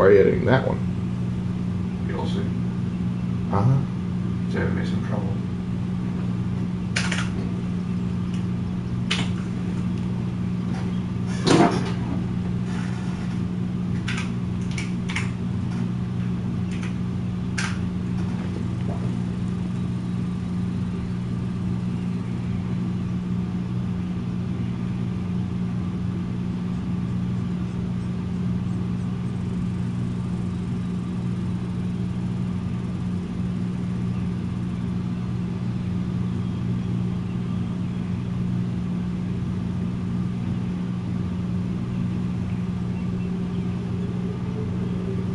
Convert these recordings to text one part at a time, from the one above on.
Why are you editing that one? You'll see. Uh-huh. Saving me some trouble.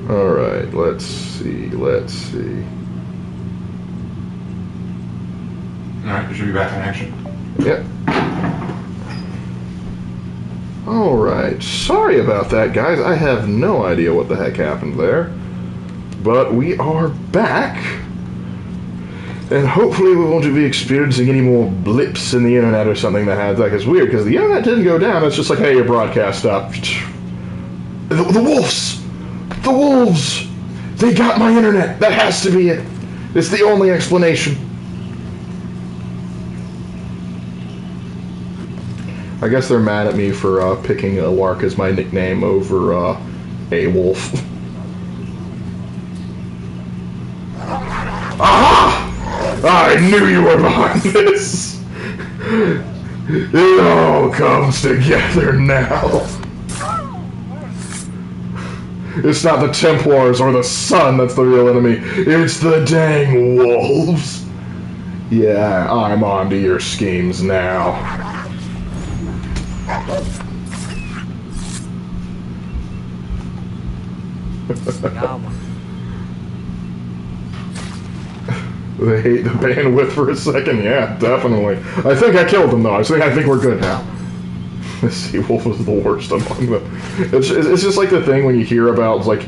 Alright, let's see. Alright, we should be back in action. Yep. Alright, sorry about that, guys. I have no idea what the heck happened there. But we are back. And hopefully we won't be experiencing any more blips in the internet or something that has, like, it's weird, because the internet didn't go down. It's just like, hey, your broadcast stopped. The wolves! The wolves! They got my internet! That has to be it! It's the only explanation. I guess they're mad at me for picking a Lark as my nickname over a wolf. Aha! I knew you were behind this! It all comes together now. It's not the Templars or the sun that's the real enemy. It's the dang wolves. Yeah, I'm on to your schemes now. They hate the bandwidth for a second. Yeah, definitely. I think I killed them, though. I think we're good now. The sea wolf was the worst among them. It's just like the thing when you hear about, like,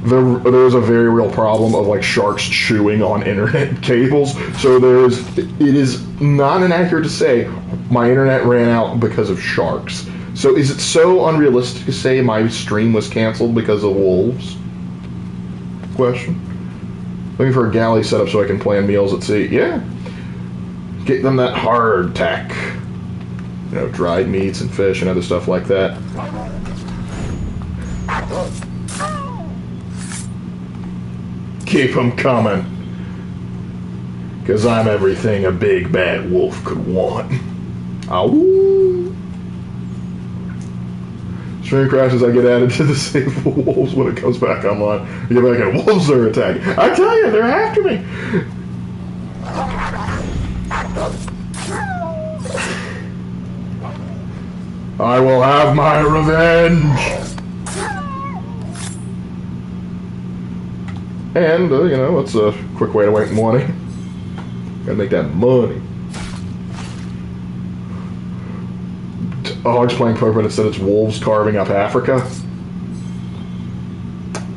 there's a very real problem of, like, sharks chewing on internet cables. So it is not inaccurate to say my internet ran out because of sharks. So is it so unrealistic to say my stream was canceled because of wolves? Question. Looking for a galley setup so I can plan meals at sea. Yeah. Get them that hard tack. You know, dried meats and fish and other stuff like that. Keep them coming. Because I'm everything a big bad wolf could want. Ow. Stream crashes, I get added to the save wolves when it comes back online. I get back and wolves are attacking. I tell you, they're after me. I will have my revenge. And, you know, it's a quick way to make money. Gotta make that money. Hogs playing poker, but instead it's wolves carving up Africa.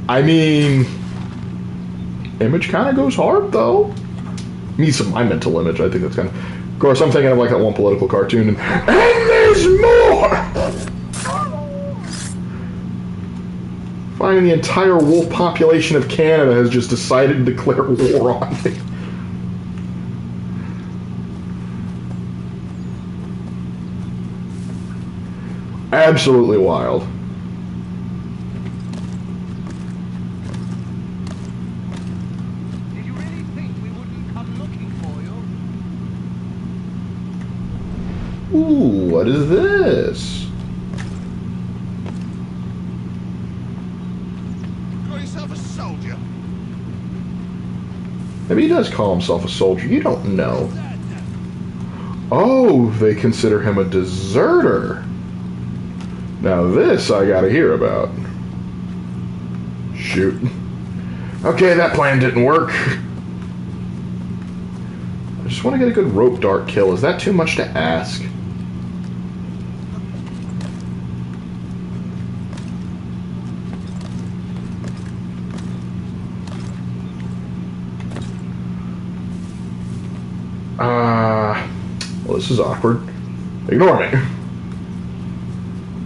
I mean, image kind of goes hard, though. Needs some my mental image. I think that's kind of course, I'm thinking of like that one political cartoon, and there's more! Finding the entire wolf population of Canada has just decided to declare war on me. Absolutely wild. Did you really think we wouldn't come looking for you? Ooh, what is this? You call yourself a soldier? Maybe he does call himself a soldier. You don't know. Oh, they consider him a deserter. Now this I gotta hear about. Shoot. Okay, that plan didn't work. I just want to get a good rope dart kill. Is that too much to ask? Well, this is awkward. Ignore me.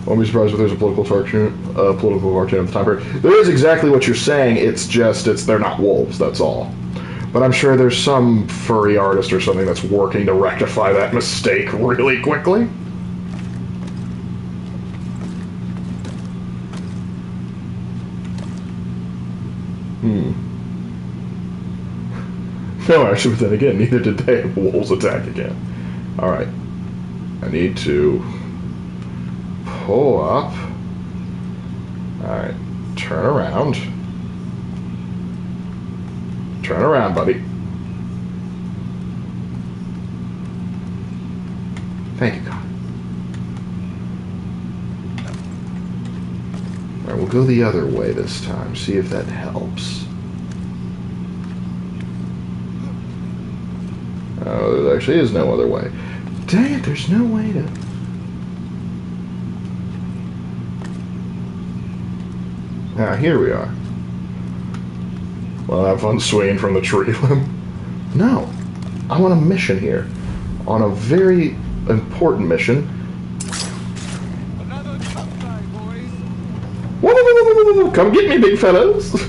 Won't be surprised if there's a political cartoon. political cartoon of the time period. There is exactly what you're saying. It's just they're not wolves. That's all. But I'm sure there's some furry artist or something that's working to rectify that mistake really quickly. No, actually, but then again, neither did they. Wolves attack again. Alright. I need to pull up. Alright. Turn around. Turn around, buddy. Thank you, God. Alright, we'll go the other way this time. See if that helps. Oh, there actually is no other way. Dang it, there's no way to... Ah, here we are. Well, have fun swinging from the tree limb. No. I'm on a mission here. On a very important mission. Another tough guy, boys. Whoa, whoa, whoa, whoa, whoa, whoa. Come get me, big fellows.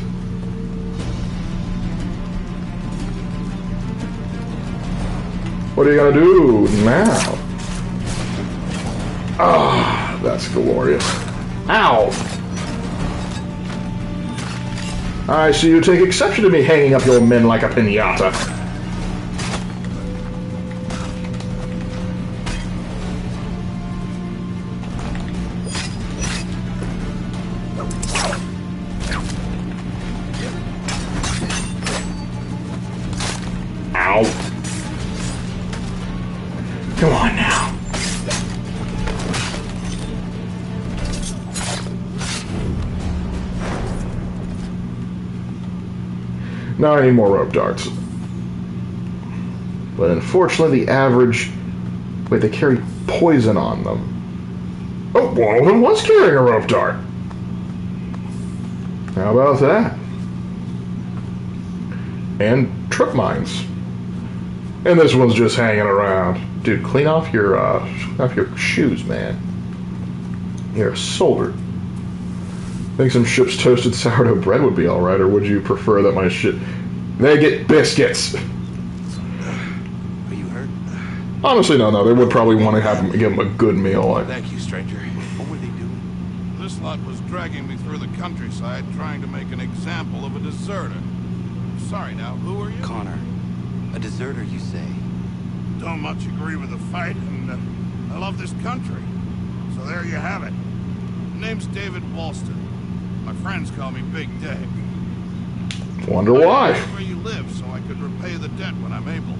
What are you gonna do now? Ah, that's glorious. Ow! I see you take exception to me hanging up your men like a piñata. Ow. Come on now. Now I need more rope darts. But unfortunately the average... Wait, they carry poison on them. Oh, one of them was carrying a rope dart. How about that? And trip mines. And this one's just hanging around. Dude, clean off your shoes, man. You're a soldier. Think some ship's toasted sourdough bread would be alright, or would you prefer that my shit... They get biscuits! Are you hurt? Honestly, no. They would probably want to have give them a good meal. Thank you, stranger. What were they doing? This lot was dragging me through the countryside, trying to make an example of a deserter. Sorry now, who are you? Connor. A deserter, you say? Don't much agree with the fight, and I love this country. So there you have it. Name's David Walston. My friends call me Big Dave. Wonder why. I know where you live, so I could repay the debt when I'm able.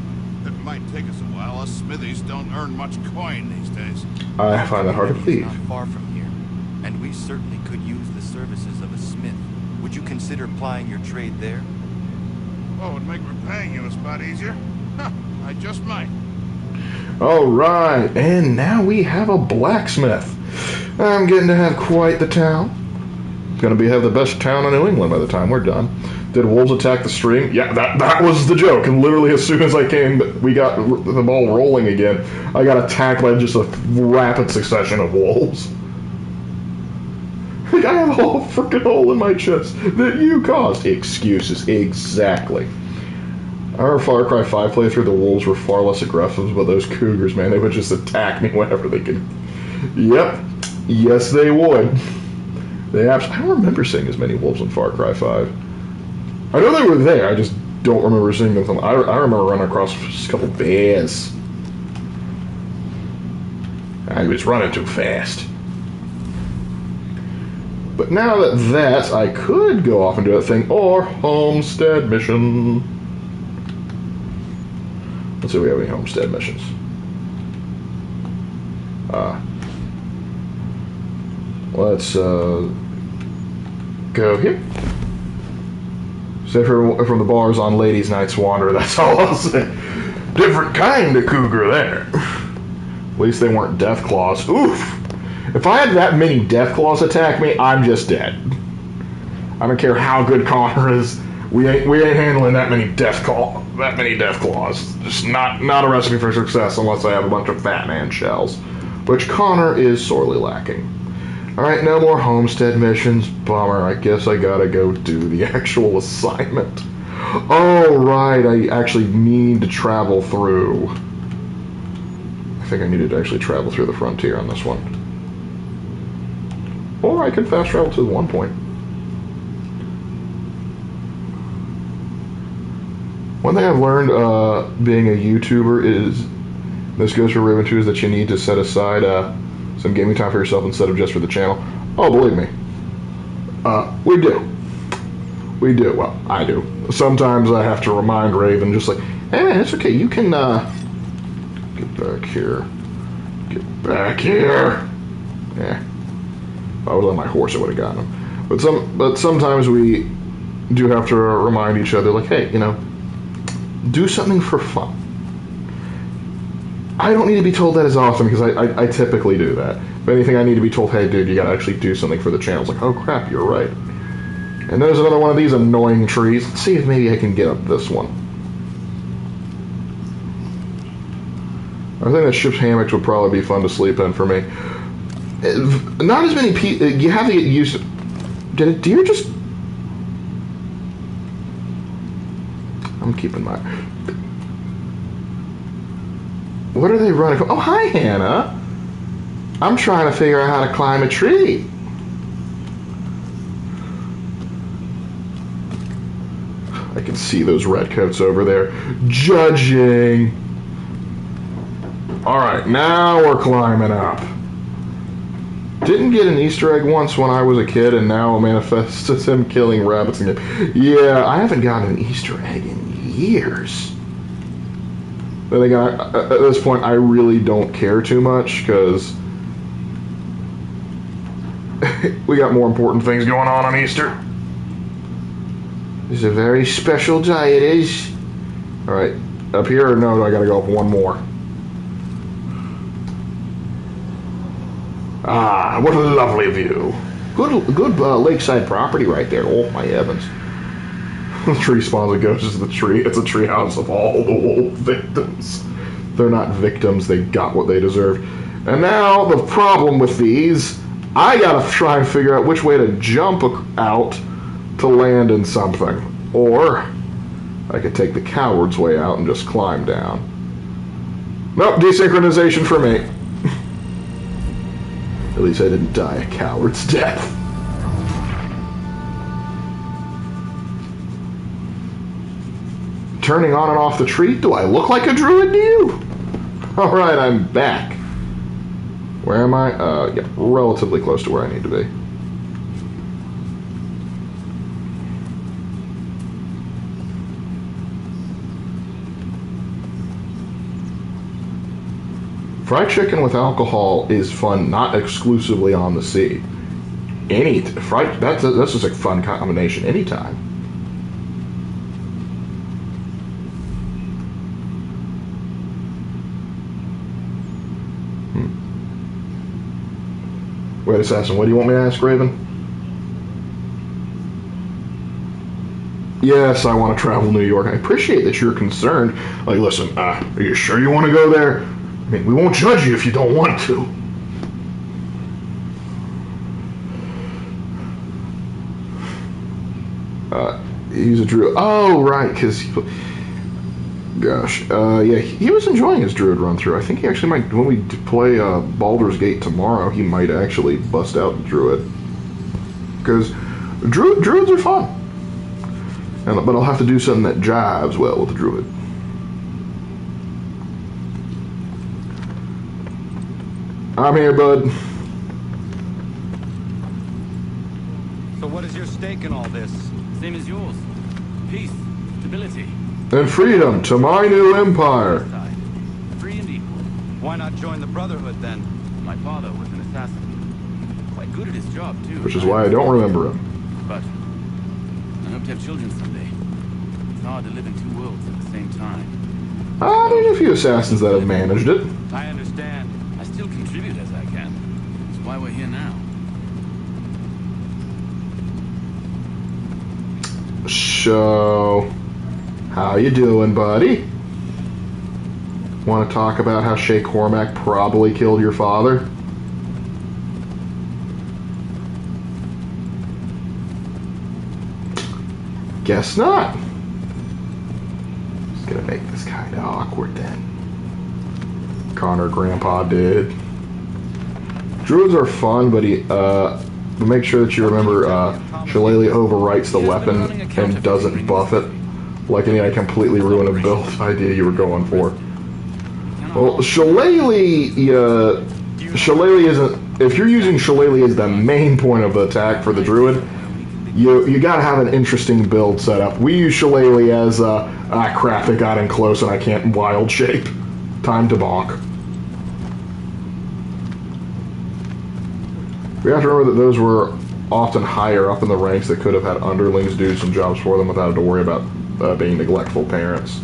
It might take us a while. Us smithies don't earn much coin these days. I find that hard to It's believe. not far from here, and we certainly could use the services of a smith. Would you consider plying your trade there? Oh, it'd make repaying you a spot easier? Huh, I just might. Alright, and now we have a blacksmith. I'm getting to have quite the town. Gonna have the best town in New England by the time we're done. Did wolves attack the stream? Yeah, that was the joke. And literally as soon as I came, we got the ball rolling again. I got attacked by just a rapid succession of wolves. Like, I have a whole freaking hole in my chest that you caused. Excuses, exactly. Our Far Cry 5 playthrough, the wolves were far less aggressive, but those cougars, man, they would just attack me whenever they could. Yep. Yes, they would. I don't remember seeing as many wolves in Far Cry 5. I know they were there, I just don't remember seeing them. I remember running across just a couple bears. I was running too fast. But now that I could go off and do that thing, or homestead mission. Let's see if we have any homestead missions. Let's go here. Say from the bars on Ladies' Night's Wander, that's all I'll say. Different kind of cougar there. At least they weren't death claws. Oof! If I had that many death claws attack me, I'm just dead. I don't care how good Connor is. We ain't handling that many death claws. Just not a recipe for success unless I have a bunch of fat man shells, which Connor is sorely lacking. Alright, no more homestead missions. Bummer. I guess I gotta go do the actual assignment. Oh, right. I actually need to travel through. I think I needed to actually travel through the frontier on this one. Or I can fast travel to the one point. One thing I've learned being a YouTuber is, this goes for Raven too, is that you need to set aside some gaming time for yourself instead of just for the channel. Oh, believe me. We do. We do. Well, I do. Sometimes I have to remind Raven, just like, hey man, it's okay, you can, get back here. Get back here. Yeah. If I was on my horse, I would have gotten him. But sometimes we do have to remind each other, like, hey, you know, do something for fun. I don't need to be told that as often because I typically do that. If anything, I need to be told, hey, dude, you gotta actually do something for the channel. It's like, oh crap, you're right. And there's another one of these annoying trees. Let's see if maybe I can get up this one. I think that ship's hammocks would probably be fun to sleep in for me. Not as many people. You have to get used to. Did a deer just? I'm keeping my. What are they running from? Oh, hi, Hannah. I'm trying to figure out how to climb a tree. I can see those redcoats over there judging. All right, now we're climbing up. Didn't get an Easter egg once when I was a kid, and now it manifests as him killing rabbits again. Yeah, I haven't gotten an Easter egg in years. Then again, at this point, I really don't care too much, because we got more important things going on Easter. This is a very special day, it is. Alright, up here, or no, I gotta go up one more. Ah, what a lovely view. Good lakeside property right there. Oh, my heavens. The tree spawns and goes to the tree. It's a treehouse of all the wolf victims. They're not victims. They got what they deserved. And now, the problem with these, I gotta try and figure out which way to jump out to land in something. Or, I could take the coward's way out and just climb down. Nope, desynchronization for me. At least I didn't die a coward's death. Turning on and off the tree? Do I look like a druid to you? Alright, I'm back. Where am I? Yeah, relatively close to where I need to be. Fried chicken with alcohol is fun, not exclusively on the sea. That's just a fun combination anytime. Wait, Assassin, what do you want me to ask, Raven? Yes, I want to travel New York. I appreciate that you're concerned. Like, listen, are you sure you want to go there? I mean, we won't judge you if you don't want to. He's a druid. Oh, right, because... Gosh. Yeah, he was enjoying his druid run-through. I think he actually might... When we play Baldur's Gate tomorrow, he might actually bust out the druid. Because druids are fun. But I'll have to do something that jives well with the druid. I'm here, bud. So what is your stake in all this? Same as yours. Peace, stability. And freedom to my new empire. Free and equal. Why not join the Brotherhood then? My father was an assassin. Quite good at his job, too. Which is why I don't remember him. But I hope to have children someday. It's hard to live in two worlds at the same time. There's a few assassins that have managed it. I understand. I still contribute as I can. That's why we're here now. So, how you doing, buddy? Want to talk about how Shay Cormac probably killed your father? guess not. Just gonna make this kind of awkward then. Connor Grandpa did. Druids are fun, but make sure that you remember Shillelagh overwrites the weapon and doesn't buff it. Like I completely ruin a build idea you were going for. Well, Shillelagh isn't. If you're using Shillelagh as the main point of attack for the Druid, you gotta have an interesting build setup. We use Shillelagh as crap, they got in close and I can't wild shape. Time to bonk. We have to remember that those were often higher up in the ranks that could have had underlings do some jobs for them without having to worry about being neglectful parents.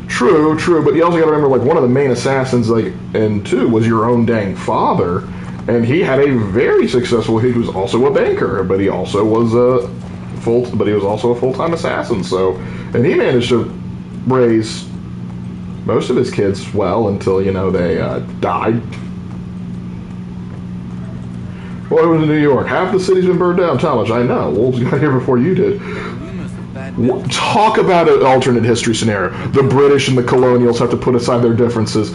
True, but you also got to remember, like, one of the main assassins, like, in 2 was your own dang father, and he had a very successful. He was also a banker, but he also was a full-time assassin. So, and he managed to raise most of his kids well until they died. Well, it was in New York. Half the city's been burned down. Talmadge, I know. Wolves got here before you did. Talk about an alternate history scenario. The British and the colonials have to put aside their differences,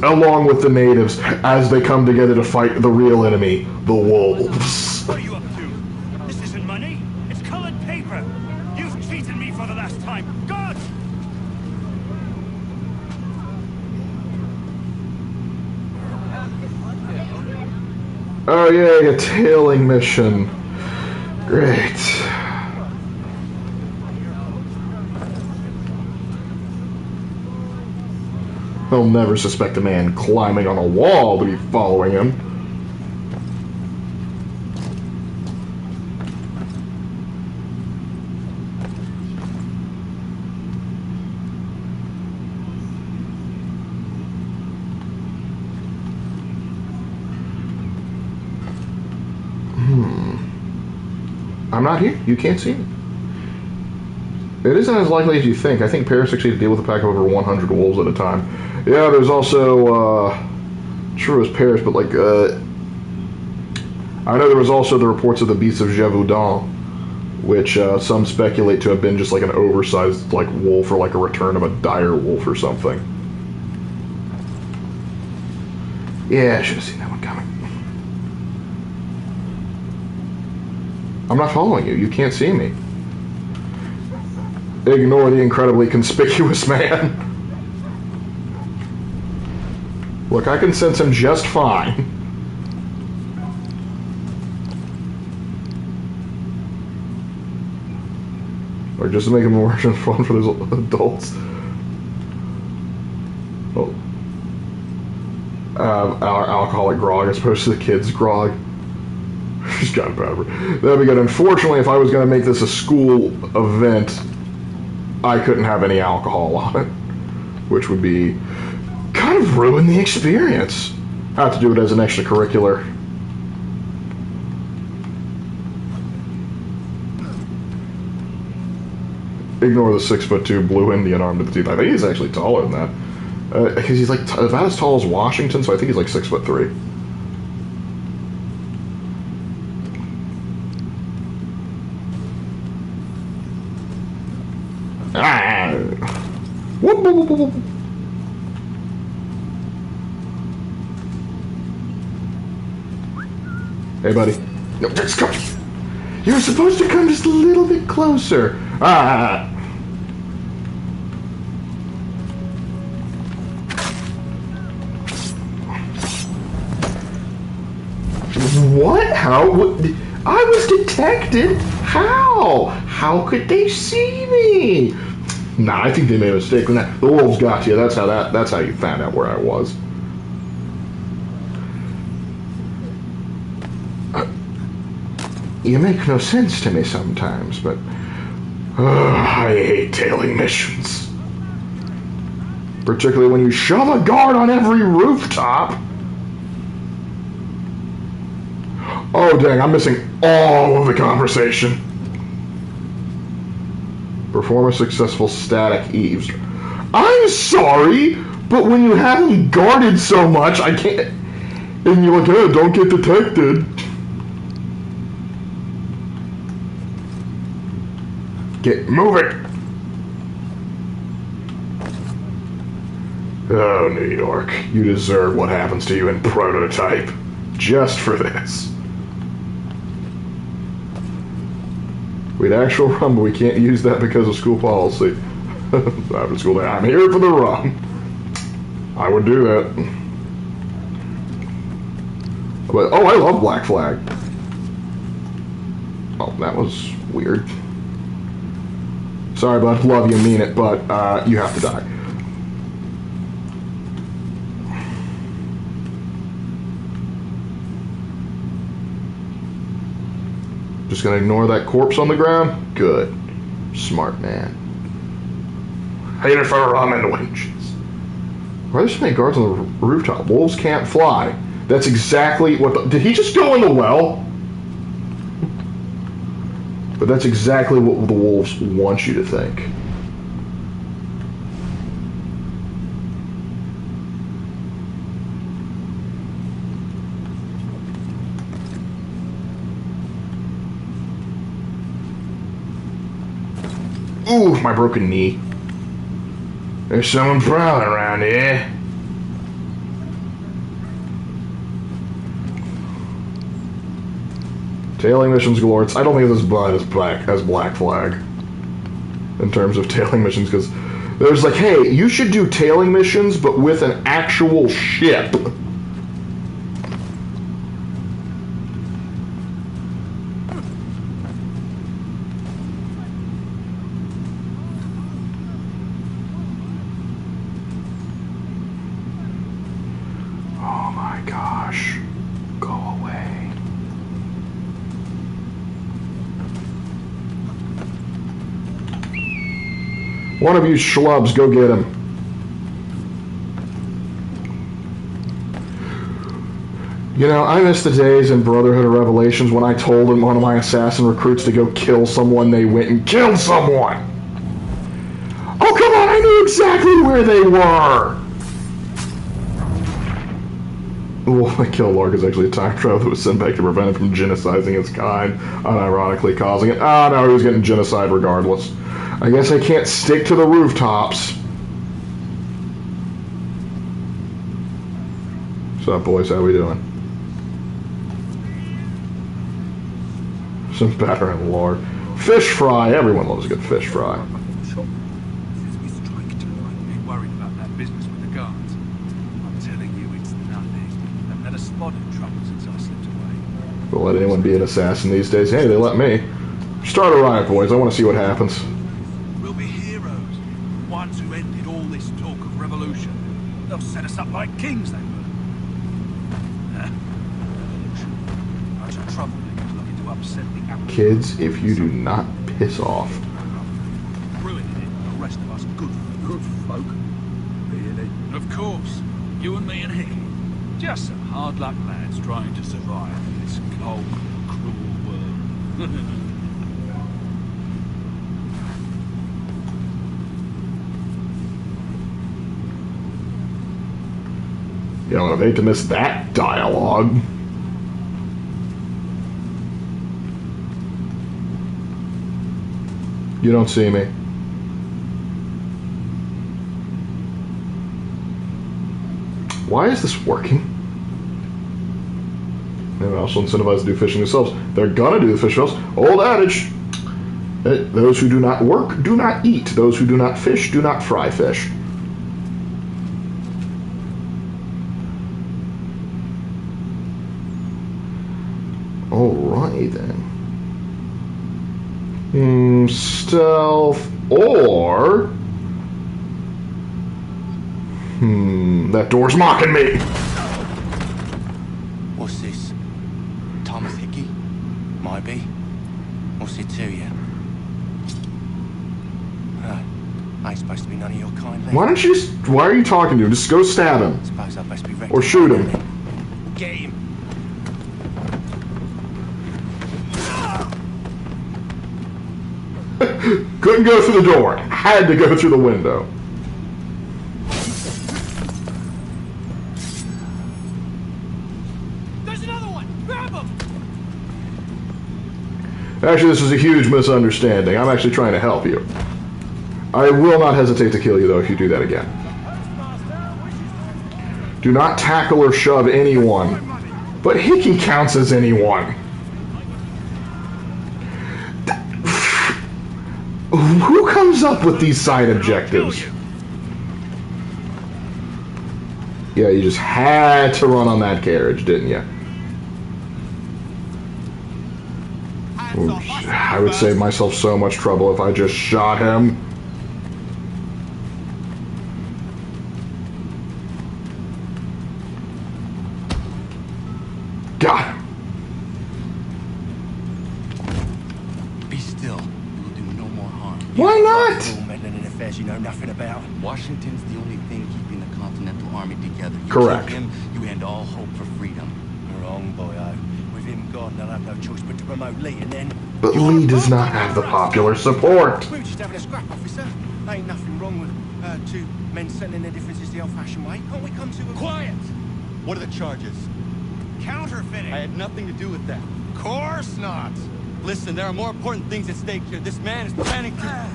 along with the natives, as they come together to fight the real enemy, the wolves. What are you up to? This isn't money. It's colored paper. You've cheated me for the last time. God! Oh yeah, a tailing mission. Great. He'll never suspect a man climbing on a wall to be following him. I'm not here. You can't see me. It isn't as likely as you think. I think Paris succeeded to deal with a pack of over 100 wolves at a time. Yeah, there's also, true as Paris, but like, I know there was also the reports of the beasts of Gévaudan, which some speculate to have been just like an oversized like wolf or like a return of a dire wolf or something. Yeah, I should have seen that one coming. I'm not following you. You can't see me. Ignore the incredibly conspicuous man. Look, I can sense him just fine. Or just to make it more fun for those adults. Oh. Our alcoholic grog as opposed to the kids' grog. She's got better. That'd be good. Unfortunately, if I was going to make this a school event, I couldn't have any alcohol on it, which would be kind of ruin the experience. I have to do it as an extracurricular. Ignore the 6'2" blue Indian armed to the teeth. I think he's actually taller than that. Because he's like about as tall as Washington, so I think he's like 6'3". Ah. Whoop, whoop, whoop, whoop. Hey, buddy. No, just come. You're supposed to come just a little bit closer. Ah. What? How? I was detected? How? How could they see me? Nah, I think they made a mistake when that. The wolves got you. That's how you found out where I was. You make no sense to me sometimes, but I hate tailing missions. Particularly when you shove a guard on every rooftop. Oh dang, I'm missing all of the conversation. Perform a successful static eaves. I'm sorry, but when you have him guarded so much, I can't. And you're like, oh, don't get detected. Get moving! Oh, New York. You deserve what happens to you in Prototype. Just for this. We'd actual rum, but we can't use that because of school policy. After school day, I'm here for the rum. I would do that. But, oh, I love Black Flag. Oh, that was weird. Sorry, bud. Love you, mean it, but you have to die. Just gonna ignore that corpse on the ground? Good. Smart man. Hate it for rum and winches. Why are there so many guards on the rooftop? Wolves can't fly. That's exactly what the... Did he just go in the well? But that's exactly what the wolves want you to think. Ooh, my broken knee. There's someone prowling around here. Tailing missions galore. I don't think this is bad as Black Flag. In terms of tailing missions, because there's like, hey, you should do tailing missions, but with an actual ship. Oh my gosh. Go away. One of you schlubs, go get him. You know, I miss the days in Brotherhood of Revelations when I told one of my assassin recruits to go kill someone, they went and killed someone! Oh, come on, I knew exactly where they were! Well, the kill Lark is actually a time travel that was sent back to prevent him from genociding his kind, unironically causing it. Ah, no, he was getting genocide regardless. I guess I can't stick to the rooftops. What's up, boys? How we doing? Some battering Lark. Fish fry. Everyone loves a good fish fry. Since we strike tonight, we ain't worried about that business with the guards. I'm telling you, it's nothing. Haven't had a spot of trouble since I slipped away. Will let anyone be an assassin these days? Hey, they let me. Start a riot, boys. I want to see what happens. We'll be heroes. Ones who ended all this talk of revolution. They'll set us up like kings, they will. Revolution. Bunch of troublemakers looking to upset the apple. Kids, if you do not piss off. Ruining it, the rest of us good folk. Really? Of course. You and me and Hickey. Just some hard luck lads trying to survive in this cold, cruel world. You know, I'd hate to miss that dialogue. You don't see me. Why is this working? They were also incentivized to do fishing themselves. They're gonna do the fishing themselves. Old adage. Those who do not work, do not eat. Those who do not fish, do not fry fish. Alright then. Stealth or... that door's mocking me! What's this? Thomas Hickey? Might be. What's it to you? I ain't supposed to be none of your kind, lady. Why don't you just... Why are you talking to him? Just go stab him. Suppose I best be ready. Or shoot him. Get him. Couldn't go through the door. Had to go through the window. There's another one! Grab him! Actually, this is a huge misunderstanding. I'm actually trying to help you. I will not hesitate to kill you, though, if you do that again. Do not tackle or shove anyone. But Hickey counts as anyone. Who comes up with these side objectives? Yeah, you just had to run on that carriage, didn't you? Oops. I would save myself so much trouble if I just shot him. Got him. Be still. You will do no more harm. Why not? Meddling in affairs you know nothing about. Washington's the only thing keeping the Continental Army together. You Correct. kill him, you end all hope for freedom. Wrong, boyo. With him gone, they'll have no choice but to promote Lee, and then... But Lee does not have the popular support. We were just having a scrap, officer. Ain't nothing wrong with two men settling their differences the old-fashioned way. Can't we come to a... Quiet! What are the charges? Counterfeiting. I had nothing to do with that. Course not. Listen, there are more important things at stake here. This man is planning to...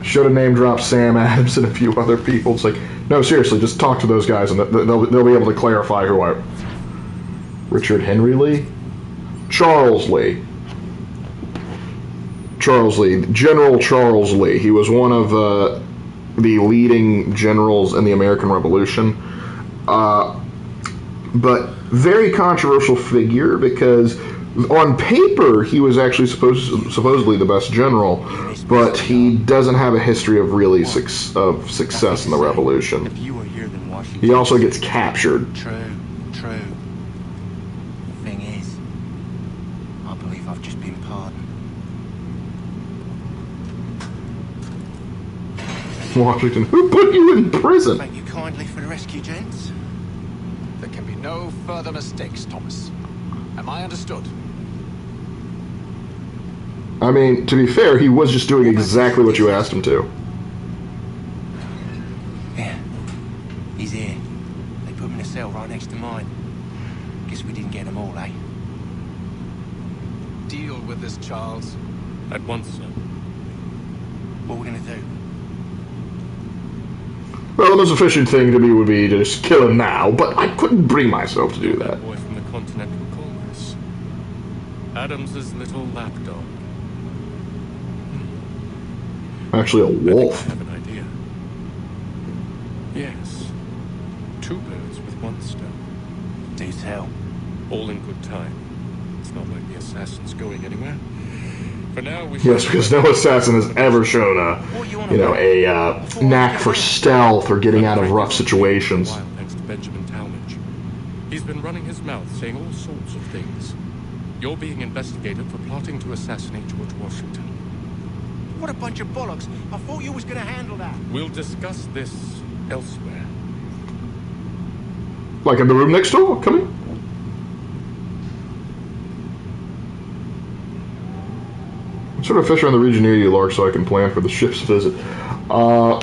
Should have name dropped Sam Adams and a few other people. It's like, no, seriously, just talk to those guys and they'll be able to clarify who I... Richard Henry Lee? Charles Lee. Charles Lee. General Charles Lee. He was one of the leading generals in the American Revolution. But very controversial figure because on paper he was actually supposedly the best general, but he doesn't have a history of really success in the Revolution. If you were here, then Washington... He also gets captured. True. Thing is, I believe I've just been pardoned. Washington, who put you in prison? Thank you kindly for the rescue, gents. There can be no further mistakes, Thomas. Am I understood? I mean, to be fair, he was just doing exactly what you asked him to. Yeah. He's here. They put him in a cell right next to mine. Guess we didn't get them all, eh? Deal with this, Charles. At once, sir. What we gonna do? Well, the most efficient thing to me would be to just kill him now, but I couldn't bring myself to do that. Boy from the Continental Congress. Adams's little lapdog. Actually, a I think wolf. I have an idea. Yes. Two birds with one stone. Do tell. All in good time. It's not like the assassin's going anywhere. For now, we Yes, because no assassin has ever shown a knack for stealth or getting out of rough situations. Thanks to Benjamin Talmadge. He's been running his mouth, saying all sorts of things. You're being investigated for plotting to assassinate George Washington. What a bunch of bollocks. I thought you was gonna handle that. We'll discuss this elsewhere. Like in the room next door? Come in. I'm sort of fishing in the region near you, Lark, so I can plan for the ship's visit. I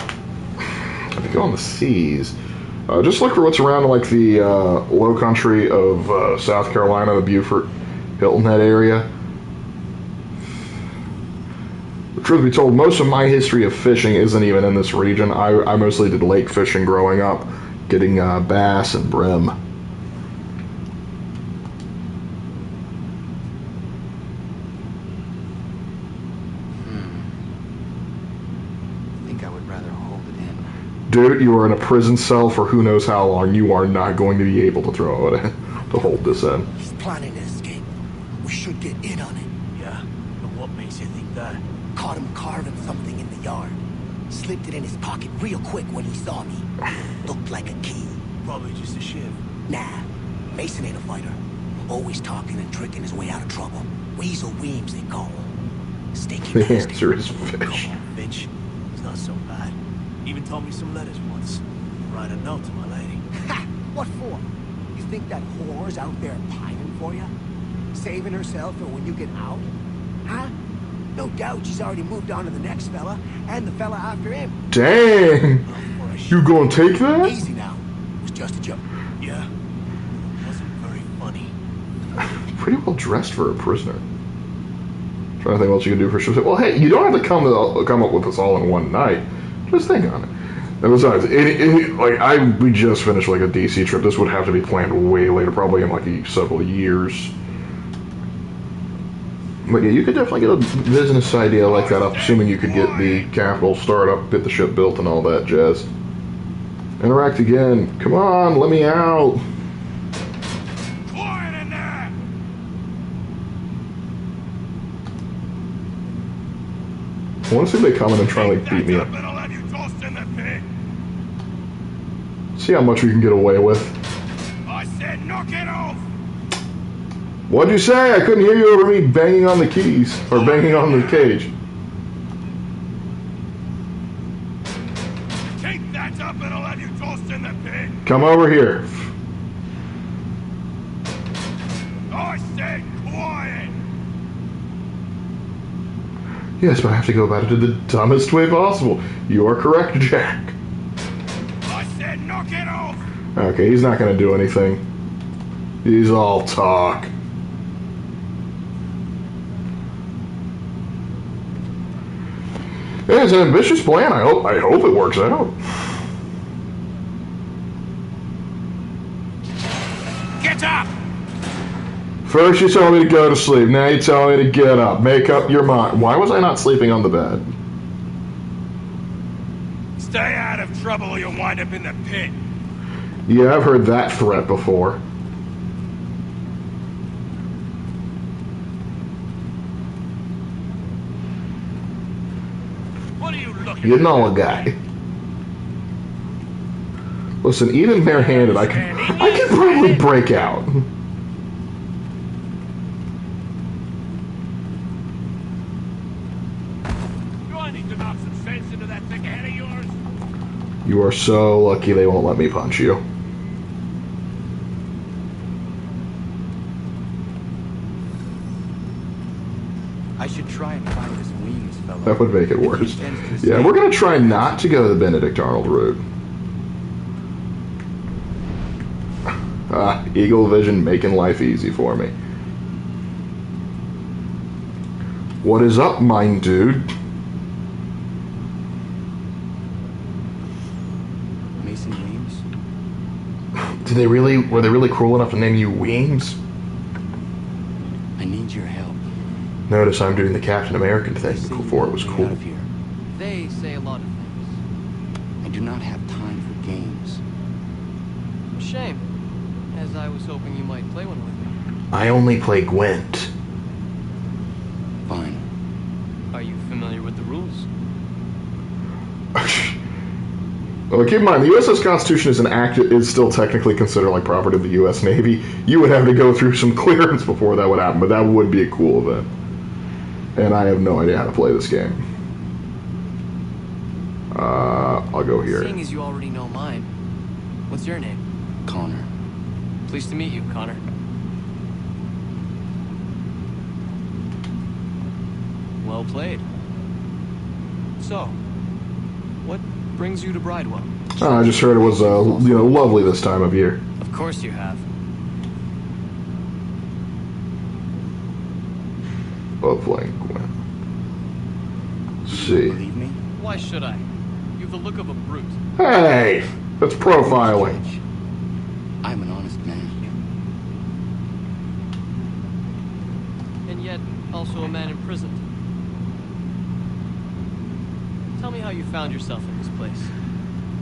think on the seas. Just look for what's around like the low country of South Carolina, the Beaufort, Hilton Head area. The truth be told, most of my history of fishing isn't even in this region. I mostly did lake fishing growing up, getting bass and brim. I think I would rather hold it in. Dude, you are in a prison cell for who knows how long. You are not going to be able to throw it in, to hold this in. He's planning to escape. We should get in on it. Yeah, but what makes you think that? Caught him carving something in the yard. Slipped it in his pocket real quick when he saw me. Looked like a key. Probably just a shiv. Nah, Mason ain't a fighter. Always talking and tricking his way out of trouble. Weasel Weems, they call him. Stinky The bastard. answer is fish. Come on, bitch. It's not so bad. Even told me some letters once. Write a note to my lady. Ha! What for? You think that whore's out there pining for you? Saving herself for when you get out? Huh? No doubt she's already moved on to the next fella, and the fella after him. Dang! Well, for a You gonna take that? Easy now. It was just a joke. Yeah. Wasn't very funny. Pretty well dressed for a prisoner. Trying to think what else you can do for sure. Well, hey, you don't have to come up with this all in one night. Just think on it. And besides, we just finished like a DC trip. This would have to be planned way later, probably in like several years. But yeah, you could definitely get a business idea like that up, assuming you could get the capital started up, get the ship built, and all that jazz. Interact again. Come on, let me out. Quiet in there! I want to see if they come in and try to like beat me up. I'll have you tossed in the pit. See how much we can get away with. I said knock it off! What'd you say? I couldn't hear you over me banging on the keys, or banging on the cage. Keep that up and I'll have you tossed in the pit. Come over here. I said quiet! Yes, but I have to go about it in the dumbest way possible. You are correct, Jack. I said knock it off! Okay, he's not going to do anything. He's all talk. Yeah, it's an ambitious plan. I hope it works out. Get up! First you tell me to go to sleep, now you tell me to get up. Make up your mind. Why was I not sleeping on the bed? Stay out of trouble or you'll wind up in the pit. Yeah, I've heard that threat before. What are you looking You know a guy. Listen, even barehanded, I could probably break out. Do I need to knock some sense into that thick head of yours? You are so lucky they won't let me punch you. I should try and find this Weems fellow. That would make it If he worse. intends to Yeah, escape, we're gonna try not to go the Benedict Arnold route. Eagle Vision making life easy for me. What is up, mine dude? Mason Weems? Were they really cruel enough to name you Weems? I need your help. Notice I'm doing the Captain American thing They say before you it was want me cool. out of here. They say a lot of things. I do not have time for games. Shame, as I was hoping you might play one with me. I only play Gwent. Fine. Are you familiar with the rules? Well, keep in mind, the USS Constitution is still technically considered like property of the U.S. Navy. You would have to go through some clearance before that would happen, but that would be a cool event. And I have no idea how to play this game. I'll go here. Seeing as you already know mine, what's your name? Connor. Pleased to meet you, Connor. Well played. So, what brings you to Bridewell? Oh, I just heard it was, lovely this time of year. Of course you have. Love playing Gwent. Let's You see. believe me? Why should I? You have the look of a brute. Hey! That's profiling. I'm an honest man. And yet, also a man imprisoned. Tell me how you found yourself in this place.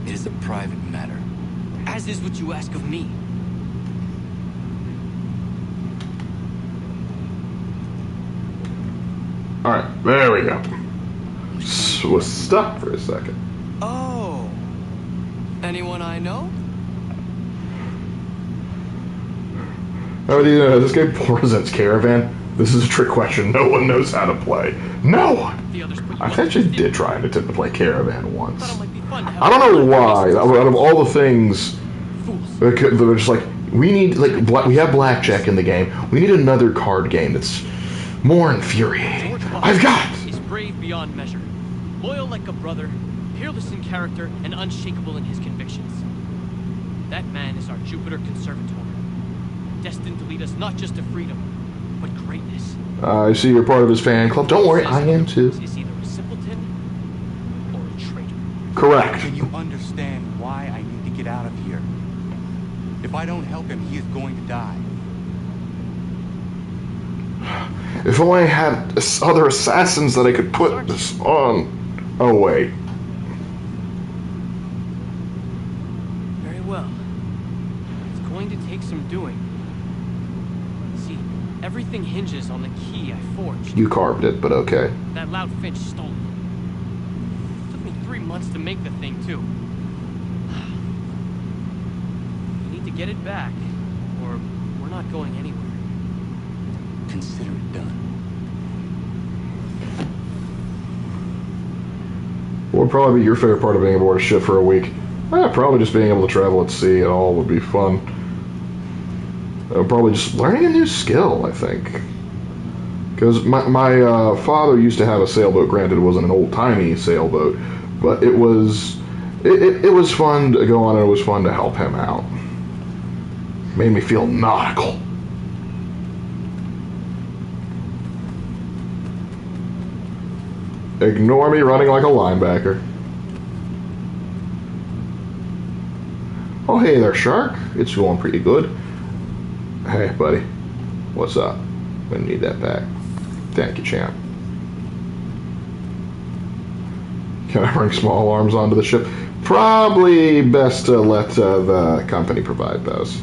It is a private matter. As is what you ask of me. Alright, there we go. Was stuck for a second. Oh. Anyone I know? Oh, this game presents Caravan. This is a trick question. No one knows how to play. No! The others put you I on actually the did try and attempt to play Caravan once. Thought it might be fun to have I don't know a why. Out of all the things, Fools. they're just like, we need, like, we have blackjack in the game. We need another card game that's more infuriating. I've got! Is brave beyond measure, loyal like a brother, peerless in character, and unshakable in his convictions. That man is our Jupiter Conservator, destined to lead us not just to freedom, but greatness. I see you're part of his fan club. Don't worry, I am too. Is either a simpleton or a traitor. Correct. Can you understand why I need to get out of here? If I don't help him, he is going to die. If only I had other assassins that I could put this on. Oh, wait. Very well. It's going to take some doing. See, everything hinges on the key I forged. You carved it, but okay. That loud Finch stole it. Took me 3 months to make the thing, too. We need to get it back, or we're not going anywhere. Consider it done. What would probably be your favorite part of being aboard a ship for a week? Probably just being able to travel at sea at all would be fun. Probably just learning a new skill, I think. Because my father used to have a sailboat. Granted, it wasn't an old-timey sailboat, but it was fun to go on, and it was fun to help him out. Made me feel nautical. Ignore me running like a linebacker. Oh, hey there, Shark. It's going pretty good. Hey, buddy. What's up? I'm gonna need that back. Thank you, champ. Can I bring small arms onto the ship? Probably best to let the company provide those.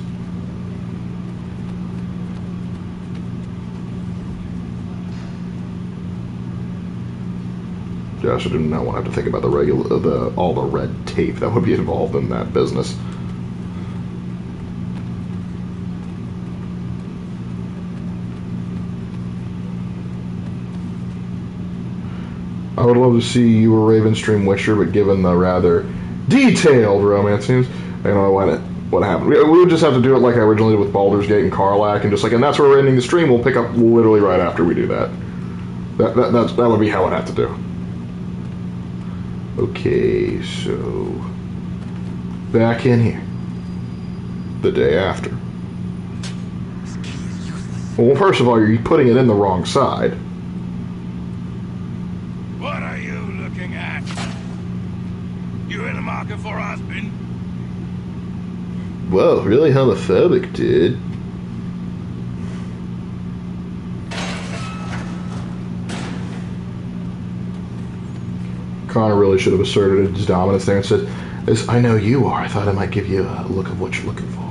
Gosh, I do not want to have to think about all the red tape that would be involved in that business. I would love to see you a Ravenstream Witcher, but given the rather detailed romance scenes, I don't know what happened. We would just have to do it like I originally did with Baldur's Gate and Karlach, and that's where we're ending the stream. We'll pick up literally right after we do that. That would be how I'd have to do. Okay, so back in here the day after. Well, first of all, you're putting it in the wrong side. What are you looking at? You in the market for a husband? Well, really homophobic, dude. Connor really should have asserted his dominance there and said, "As I know you are, I thought I might give you a look of what you're looking for."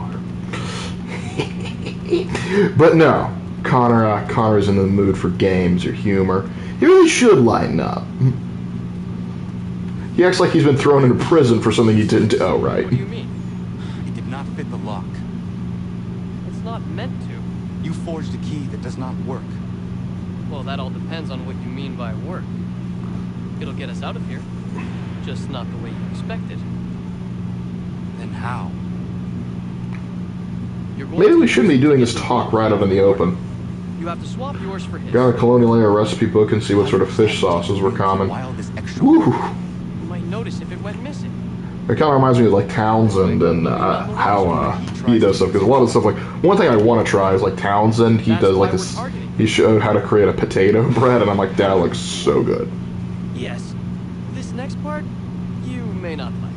But no, Connor's in the mood for games or humor. He really should lighten up. He acts like he's been thrown into prison for something he didn't do. Oh, right. What do you mean? It did not fit the lock. It's not meant to. You forged a key that does not work. Well, that all depends on what you mean by work. It'll get us out of here. Just not the way you expected. Then how? Maybe we shouldn't be doing this talk right out in the open. You have to swap yours for his. Got a Colonial Era recipe book and see what sort of fish sauces were common. Woo! You might notice if it went missing. It kind of reminds me of like Townsend and how he does stuff. Because a lot of stuff, like one thing I want to try is like Townsend. He does like this. He showed how to create a potato bread, and I'm like, that looks so good. Yes. This next part, you may not like.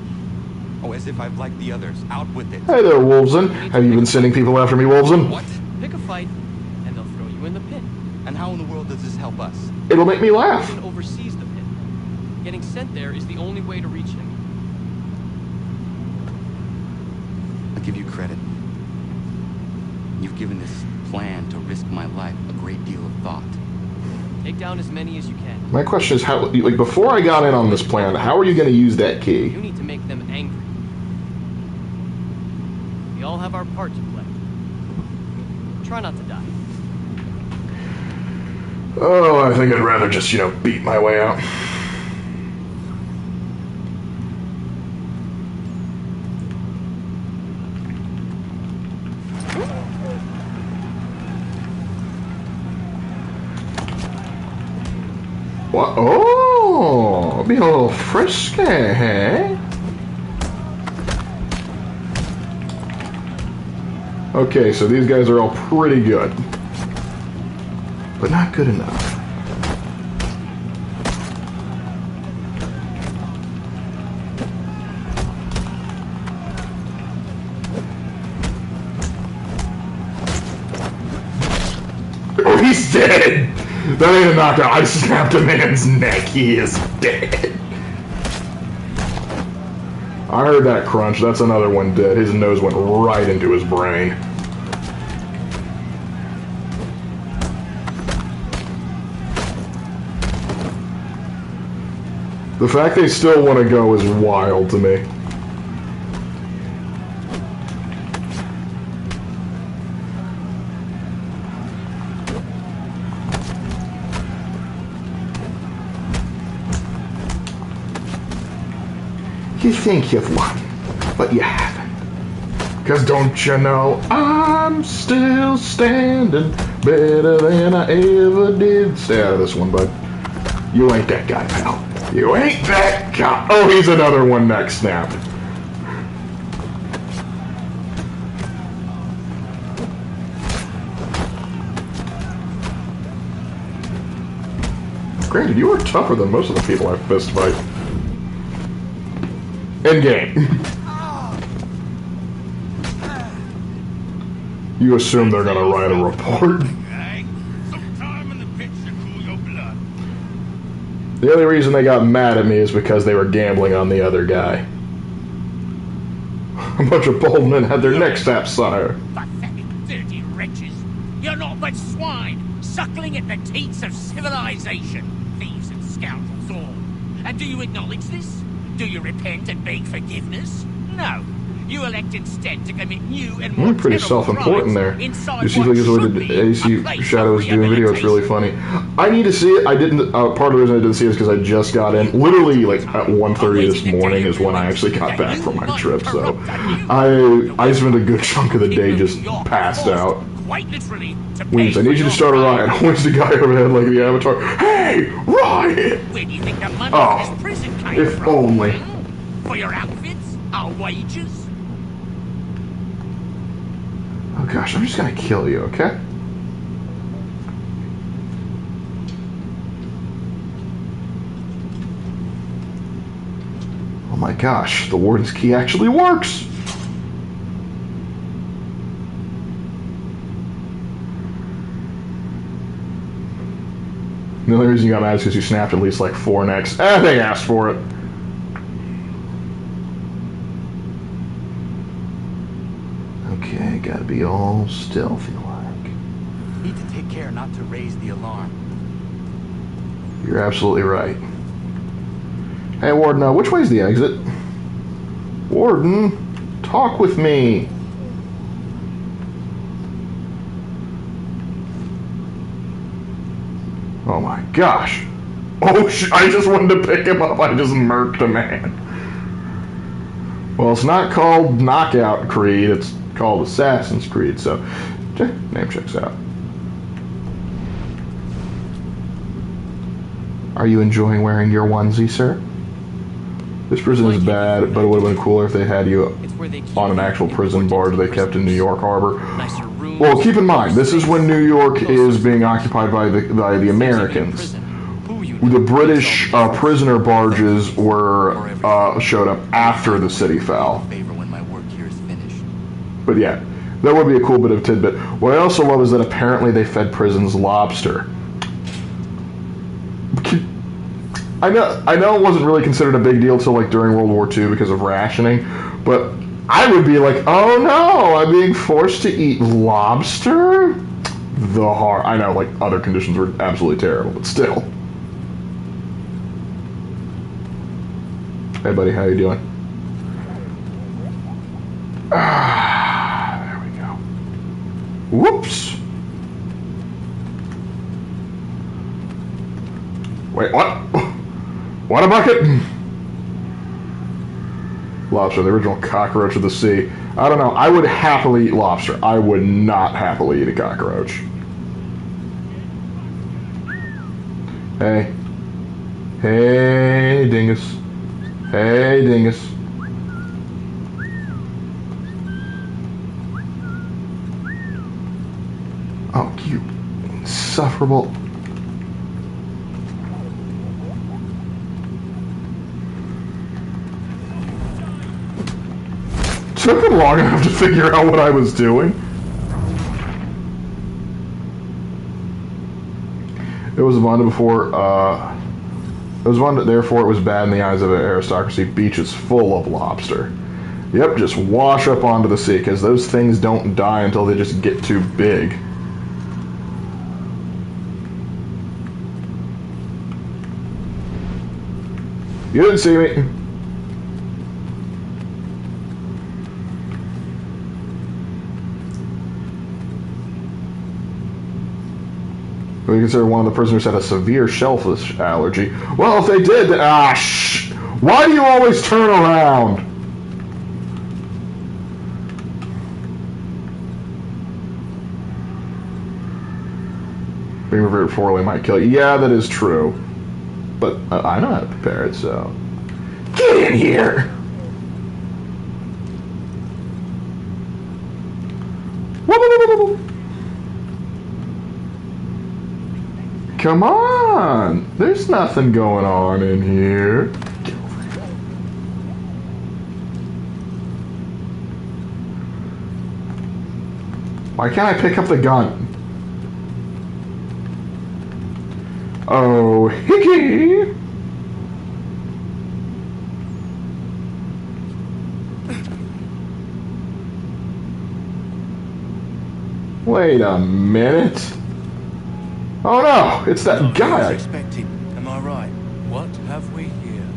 Oh, as if I've liked the others. Out with it. Hey there, Wolvesen. Have you been sending people after me, Wolvesen? What? Pick a fight, and they'll throw you in the pit. And how in the world does this help us? It'll make me laugh. Odin oversees the pit. Getting sent there is the only way to reach him. I'll give you credit. You've given this plan to risk my life a great deal of thought. Take down as many as you can. My question is, how? Like before I got in on this plan, how are you going to use that key? You need to make them angry. We all have our part to play. Try not to die. Oh, I think I'd rather just, beat my way out. What? Oh, be a little frisky, hey? Okay, so these guys are all pretty good. but not good enough. Oh, he's dead! That ain't a knockout. I snapped a man's neck. He is dead. I heard that crunch. That's another one dead. His nose went right into his brain. The fact they still want to go is wild to me. You think you've won, but you haven't. 'Cause don't you know I'm still standing better than I ever did. Stay out of this one, bud. You ain't that guy, pal. You ain't that guy. Oh, he's another one neck snapped. Granted, you are tougher than most of the people I've fist fight. In game. You assume they're gonna write a report. The only reason they got mad at me is because they were gambling on the other guy. A bunch of bold men had their necks snapped, sire. Pathetic, dirty wretches. You're not but swine, suckling at the teats of civilization. Thieves and scoundrels all. And do you acknowledge this? Do you repent and beg forgiveness? No. You elect instead to commit new and more pretty self-important there. You see like the AC Shadows doing video, it's really funny. I need to see it. I didn't, part of the reason I didn't see it is because I just got in. Literally, like, at 1:30 this morning is when I actually got back from my trip, so I spent a good chunk of the day just passed out. Wings, I need you to start a riot. Where's the guy over there like the Avatar? Hey, riot! Where do you think the money Oh, for this prison came if from? only. For your outfits? Our wages? Oh gosh, I'm just gonna kill you, okay? Oh my gosh, the warden's key actually works! The only reason you got mad is because you snapped at least like 4 necks. They asked for it. Okay, gotta be all stealthy like. Need to take care not to raise the alarm. You're absolutely right. Hey, Warden, which way's the exit? Warden, talk with me. Oh my gosh. Oh, I just wanted to pick him up. I just murked a man. Well, it's not called Knockout Creed. It's called Assassin's Creed, so name checks out. Are you enjoying wearing your onesie, sir? This prison is bad, but it would have been cooler if they had you on an actual prison barge they kept in New York Harbor. Well, keep in mind, this is when New York is being occupied by the Americans. The British prisoner barges were showed up after the city fell. But yeah, that would be a cool bit of tidbit. What I also love is that apparently they fed prisons lobster. I know it wasn't really considered a big deal till like during World War II because of rationing, but I would be like, oh no, I'm being forced to eat lobster? I know, like, other conditions were absolutely terrible, but still. Hey buddy, how you doing? There we go. Whoops! Wait, what? What a bucket? Lobster, the original cockroach of the sea. I don't know. I would happily eat lobster. I would not happily eat a cockroach. Hey. Hey, dingus. Hey, dingus. Oh, you insufferable. Took him long enough to figure out what I was doing. It was abundant before, it was abundant, therefore it was bad in the eyes of the aristocracy. Beaches full of lobster. Yep, just wash up onto the sea, because those things don't die until they just get too big. You didn't see me. We consider one of the prisoners had a severe shellfish allergy. Well, if they did, then... Ah, shh! Why do you always turn around? Being revered poorly might kill you. Yeah, that is true. But I know how to prepare it, so... Get in here! Come on! There's nothing going on in here. Why can't I pick up the gun? Oh, hickey! Wait a minute. Oh no, it's that guy. I was expecting. Am I right? What have we here?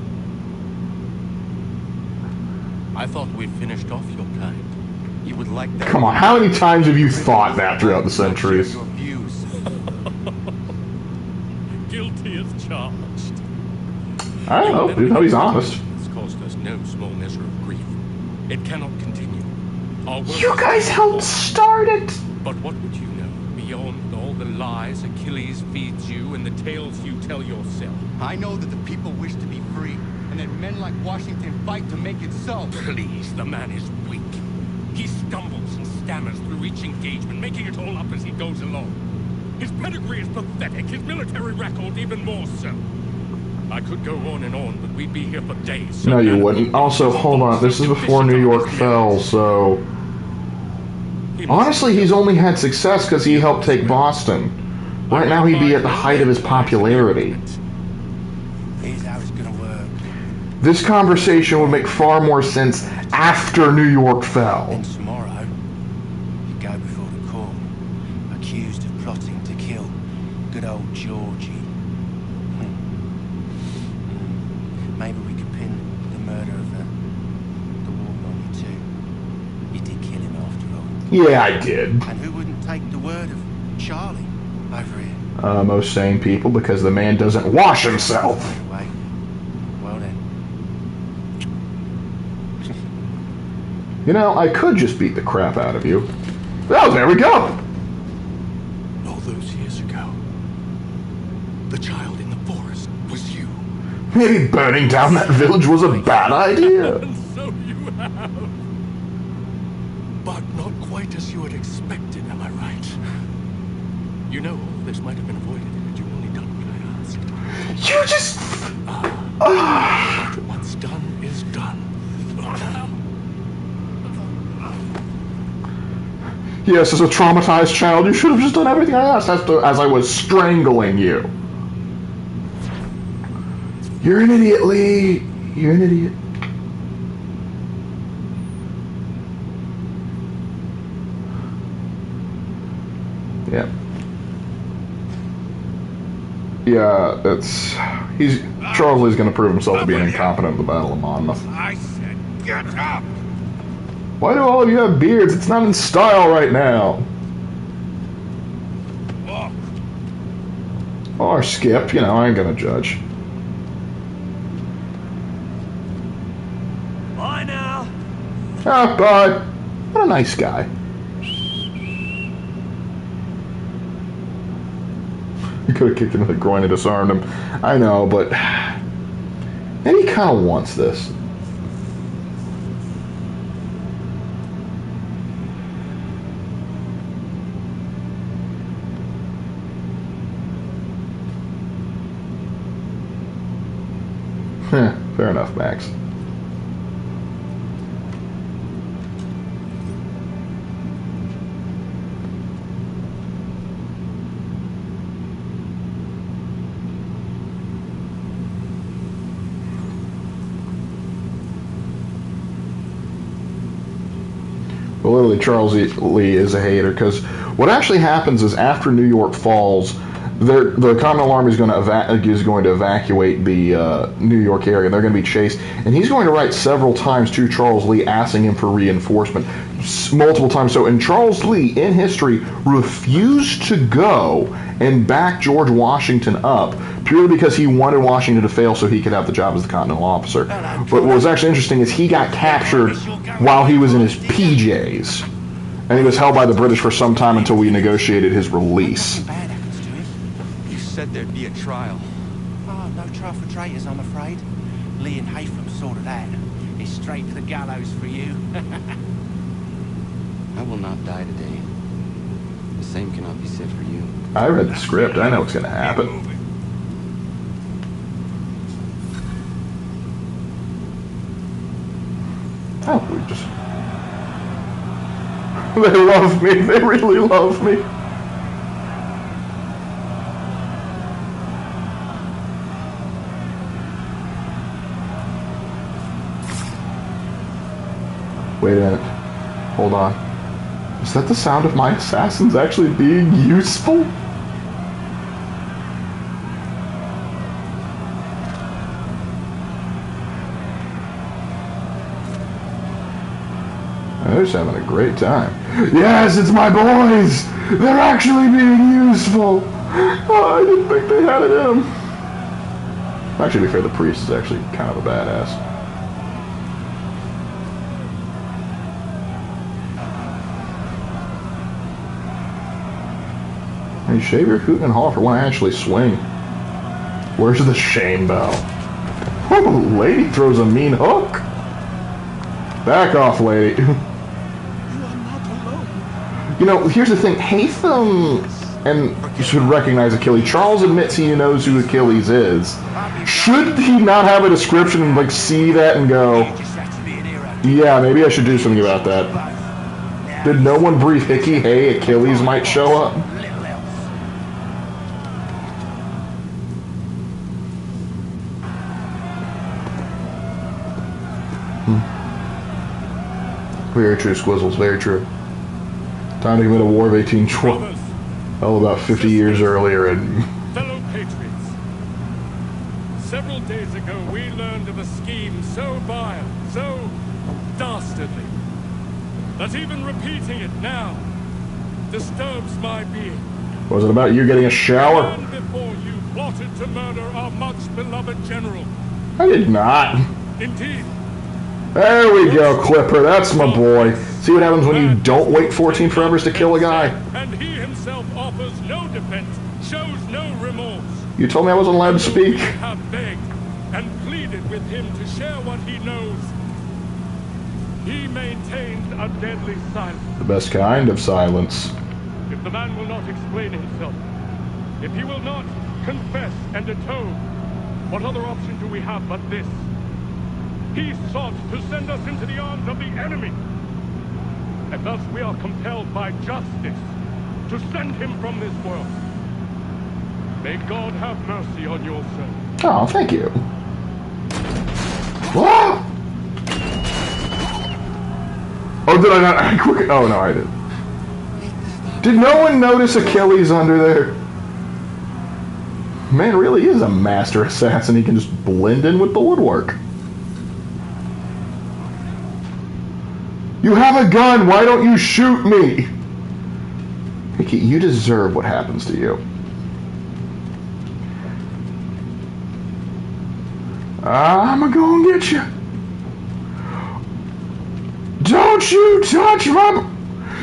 I thought we'd finished off your kind. You would like that. Come on, how many times have you thought that throughout the centuries? Your views. Guilty as charged. I don't know, dude, no, he's honest. It's caused us no small measure of grief. It cannot continue. Our work You guys helped start it! But what would you know beyond all the lies Achilles feeds you and the tales you tell yourself? I know that the people wish to be free, and that men like Washington fight to make it so. Please, the man is weak. He stumbles and stammers through each engagement, making it all up as he goes along. His pedigree is pathetic, his military record even more so. I could go on, but we'd be here for days. So no, you wouldn't. Also, hold on, this is before New York fell, so... Honestly, he's only had success because he helped take Boston. Right now, he'd be at the height of his popularity. Here's how it's gonna work. This conversation would make far more sense after New York fell. Then tomorrow, you go before the court, accused of plotting to kill good old Georgie. Maybe we could pin the murder of the war on you too. You did kill him after all. Yeah, I did. And who wouldn't take the word of Charlie over here? Most sane people, because the man doesn't wash himself. Anyway, well then. You know, I could just beat the crap out of you. Oh, there we go! All those years ago, the child in the forest was you. Maybe burning down that village was a bad idea. And so you have. But not quite as you had expected, am I right? You know, all this might have been avoided had you only done what I asked. You just... What's done is done. Yes, as a traumatized child, you should have just done everything I asked as I was strangling you. You're an idiot, Lee. You're an idiot. Yeah. Yeah, that's... Charles Lee's gonna prove himself to be an incompetent at the Battle of Monmouth. I said, get up! Why do all of you have beards? It's not in style right now. Look. Or Skip, you know, I ain't gonna judge. Bye now. Ah, bye. What a nice guy. You could have kicked him in the groin and disarmed him. I know, but maybe he kind of wants this. Fair enough, Max. Well, literally, Charles Lee is a hater, because what actually happens is after New York falls, the Continental Army is going to evacuate the New York area. They're going to be chased, and he's going to write several times to Charles Lee asking him for reinforcement, multiple times. So, and Charles Lee, in history, refused to go and back George Washington up purely because he wanted Washington to fail so he could have the job as the Continental officer. But what was actually interesting is he got captured while he was in his PJs, and he was held by the British for some time until we negotiated his release. You said there'd be a trial. Oh, no trial for traitors, I'm afraid. Lee and Haytham sorted that. It's straight to the gallows for you. I will not die today. The same cannot be said for you. I read the script. I know what's going to happen. Oh, we just... They love me. They really love me. Wait a minute. Hold on. Is that the sound of my assassins actually being useful? They're just having a great time. Yes, it's my boys! They're actually being useful! Oh, I didn't think they had it in them. Actually, to be fair, the priest is actually kind of a badass. Hey, shave your hoot and holler for when I actually swing. Where's the shame bell? Oh, lady throws a mean hook. Back off, lady. You know, here's the thing. Haytham, and you should recognize Achilles. Charles admits he knows who Achilles is. Should he not have a description and, like, see that and go, yeah, maybe I should do something about that? Did no one brief Hickey, hey, Achilles might show up? Very true, Squizzles, very true. Time to commit a war of 1812. Hell, about 50 years earlier, and... Fellow patriots, several days ago we learned of a scheme so vile, so dastardly, that even repeating it now disturbs my being. Was it about you getting a shower? Long before you plotted to murder our much-beloved general. I did not. Indeed. There we go, Clipper. That's my boy. See what happens when you don't wait 14 forevers to kill a guy? And he himself offers no defense, shows no remorse. You told me I wasn't allowed to speak. We have begged and pleaded with him to share what he knows. He maintained a deadly silence. The best kind of silence. If the man will not explain himself, if he will not confess and atone, what other option do we have but this? He sought to send us into the arms of the enemy. And thus we are compelled by justice to send him from this world. May God have mercy on your soul. Oh, thank you. Whoa! Oh, did I not? I quick. Oh, no, I did. Did no one notice Achilles under there? Man really is a master assassin. He can just blend in with the woodwork. You have a gun, why don't you shoot me? Mickey, you deserve what happens to you. I'm gonna get you. Don't you touch my...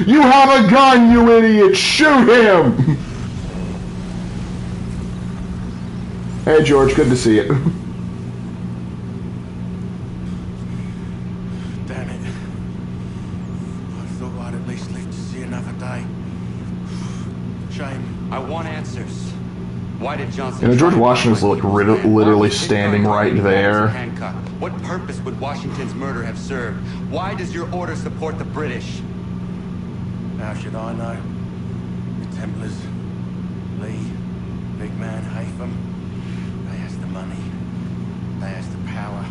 You have a gun, you idiot! Shoot him! Hey, George, good to see you. Damn it. I thought I'd at least live to see another day. Shame. I want answers. Why did Johnson? You know, George try Washington's and like find my people? literally Why was standing Hitler right involved there. in Hancock? What purpose would Washington's murder have served? Why does your order support the British? How should I know? The Templars, Lee, big man Haytham, they has the money, they has the power.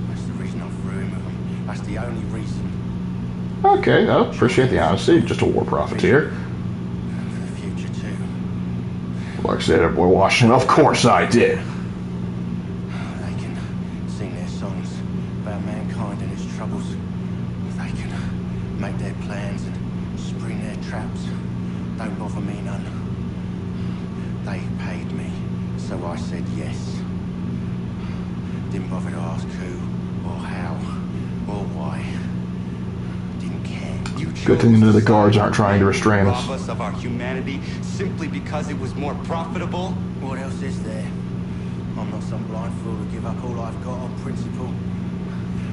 That's the reason I've room of them. That's the only reason. Okay, I appreciate the honesty. Just a war profiteer. For the future too. Lark said, "Boy, Washington, of course I did." They can sing their songs about mankind and its troubles. They can make their plans and spring their traps. Don't bother me none. They paid me, so I said yes. Didn't bother to ask who, or how, or why. Didn't care. Good thing none of the guards aren't trying to restrain us. Rob us of our humanity simply because it was more profitable? What else is there? I'm not some blind fool to give up all I've got on principle.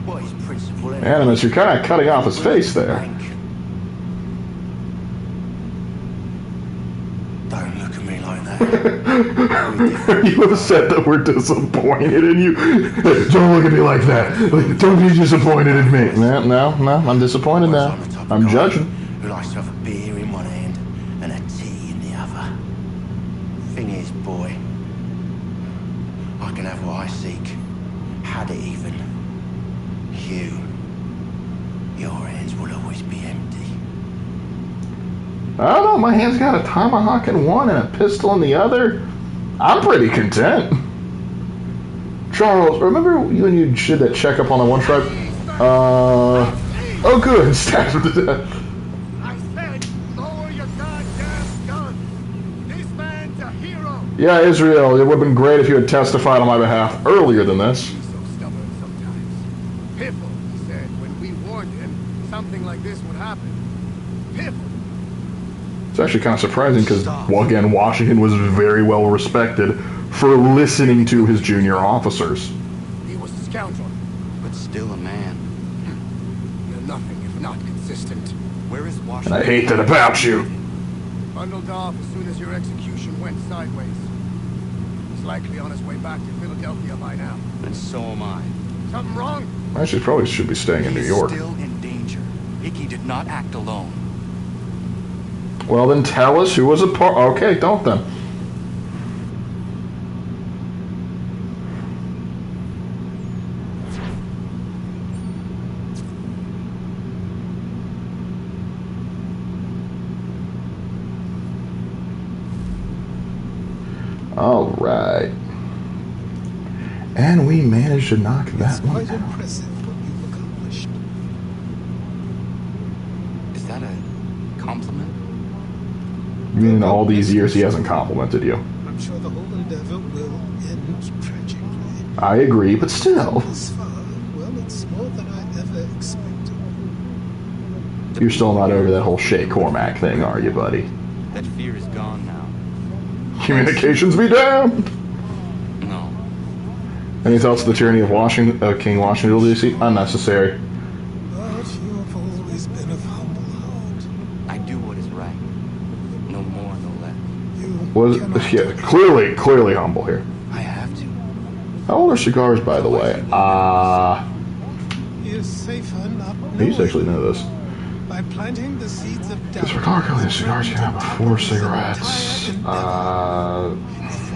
What is principle anyway? Animus, you're kind of cutting off his face there. Don't look at me like that. You have said that we're disappointed in you. Don't look at me like that. Don't be disappointed in me. No, I'm disappointed now. I'm judging. Who likes to have a beer in one hand and a tea in the other. Thing is, boy, I can have what I seek. Had it even. Your hands will always be empty. I don't know, my hand's got a tomahawk in one and a pistol in the other. I'm pretty content. Charles, remember when you did that checkup on the one tribe? Oh good, stabbed him to death. I said, lower your goddamn gun. This man's a hero. Yeah, Israel, it would have been great if you had testified on my behalf earlier than this. Piffle, he said, when we warned him something like this would happen. Piffle. It's actually kind of surprising because, well, again, Washington was very well respected for listening to his junior officers. He was a scoundrel. But still a man. You're nothing if not consistent. Where is And Washington? I hate that about you. Bundled off as soon as your execution went sideways. He's likely on his way back to Philadelphia by now. And so am I. Something wrong? Actually, probably should be staying in New York. Still in danger. Hickey did not act alone. Well, then tell us who was a part. Okay, don't then. All right. And we managed to knock that one Quite impressive what you've accomplished. Is that a compliment? You mean in all these years he hasn't complimented you? I'm sure the whole endeavor will end tragically. I agree, but still. This far, well, it's more than I ever expected. You're still not over that whole Shay Cormac thing, are you, buddy? That fear is gone now. Communications be damned! No. Any thoughts of the tyranny of Washington, King Washington, D.C.? Unnecessary. But you have always been of humble heart. I do what is right. No more, no less. Clearly humble here. I have to. How old are cigars, by the way? He is safer not I used to actually know this. by planting the seeds of doubt. Because regardless, the cigars you have before cigarettes. If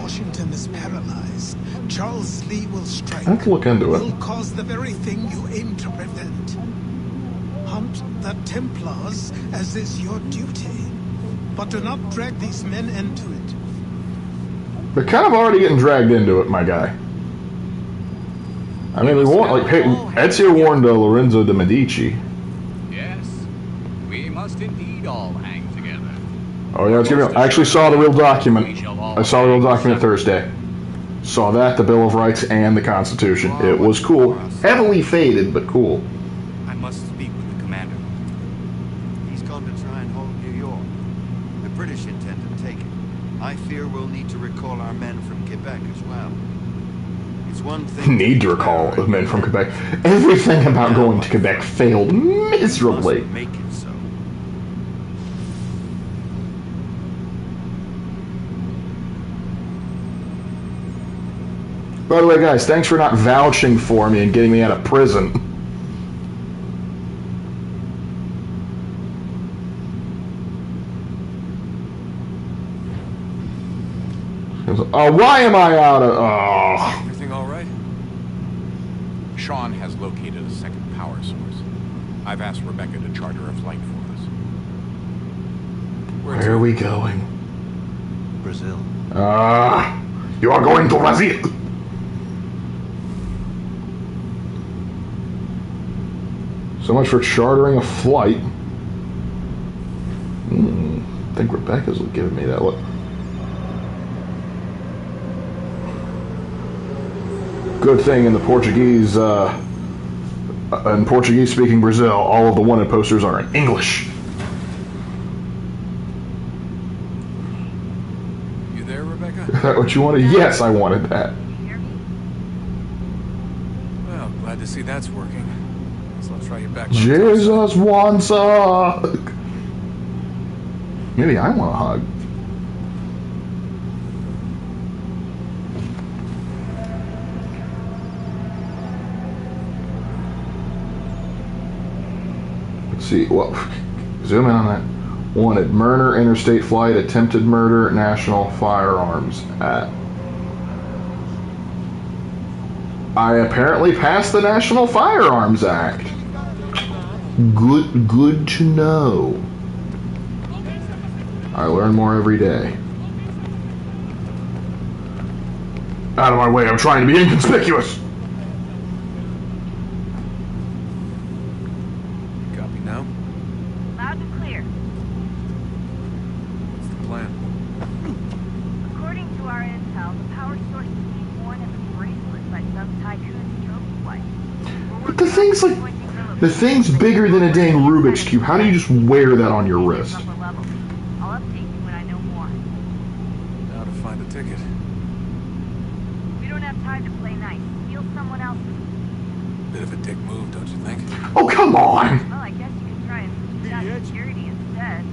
Washington is paralyzed, Charles Lee will strike. I have to look into it. Will cause the very thing you aim to prevent. Hunt the Templars as is your duty, but do not drag these men into it. They're kind of already getting dragged into it, my guy. I mean, we want like Ezio warned Lorenzo de Medici. Yes, we must indeed all hang together. Oh yeah, it's gonna be. I actually saw the real document. I saw the real document Thursday. Saw that, the Bill of Rights, and the Constitution. It was cool. Heavily faded, but cool. I must speak with the commander. He's gone to try and hold New York. The British intend to take it. I fear we'll need to recall our men from Quebec as well. It's one thing. Need to recall the men from Quebec. Everything about going to Quebec failed miserably. Make it so. By the way, guys, thanks for not vouching for me and getting me out of prison. Oh, why am I out of... Oh. Everything all right? Sean has located a second power source. I've asked Rebecca to charter a flight for us. Where are we going? Brazil. You are going to Brazil. So much for chartering a flight. I think Rebecca's giving me that look. Good thing in the Portuguese, in Portuguese-speaking Brazil, all of the wanted posters are in English. You there, Rebecca? Is that what you wanted? Yes, I wanted that. Well, glad to see that's working. So I'll try you back. Jesus wants a hug. Maybe I want a hug. Let's see. Well, zoom in on that. Wanted murder, interstate flight, attempted murder, National Firearms Act. I apparently passed the National Firearms Act. Good to know. I learn more every day. Out of my way, I'm trying to be inconspicuous. Copy now? Loud and clear. What's the plan? According to our intel, the power source is being worn as a bracelet by some tycoon's trophy wife. But the thing's like... The thing's bigger than a dang Rubik's Cube. How do you just wear that on your wrist? I'll update you when I know more. Now to find a ticket. We don't have time to play nice. Steal someone else's. Bit of a dick move, don't you think? Oh, come on! Well, I guess you could try and sneak out security instead.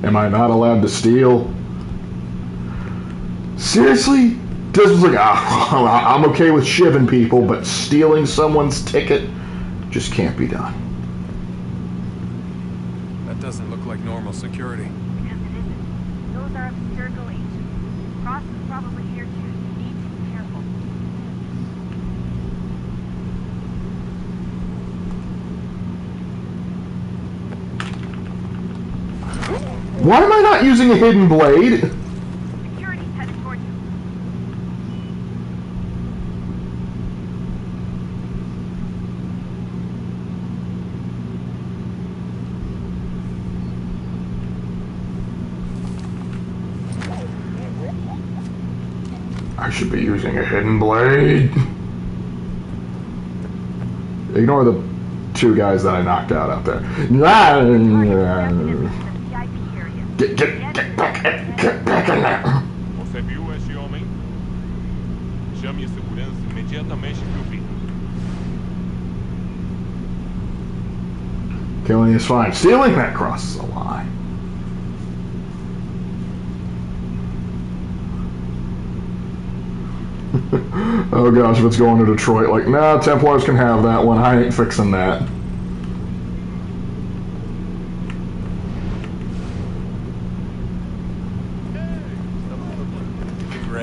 Am I not allowed to steal? Seriously? This was like, I'm okay with shivving people, but stealing someone's ticket just can't be done. That doesn't look like normal security. Because it isn't. Those are Abstergo agents. Cross is probably here too. You need to be careful. Why am I not using a hidden blade? Security's headed toward you. I should be using a hidden blade. Ignore the two guys that I knocked out there. Get back in there. Você viu esse homem? Chame a segurança imediatamente que o vi. Killing is fine. Stealing that cross is a lie. Oh gosh, if it's going to Detroit, like, nah, Templars can have that one. I ain't fixing that.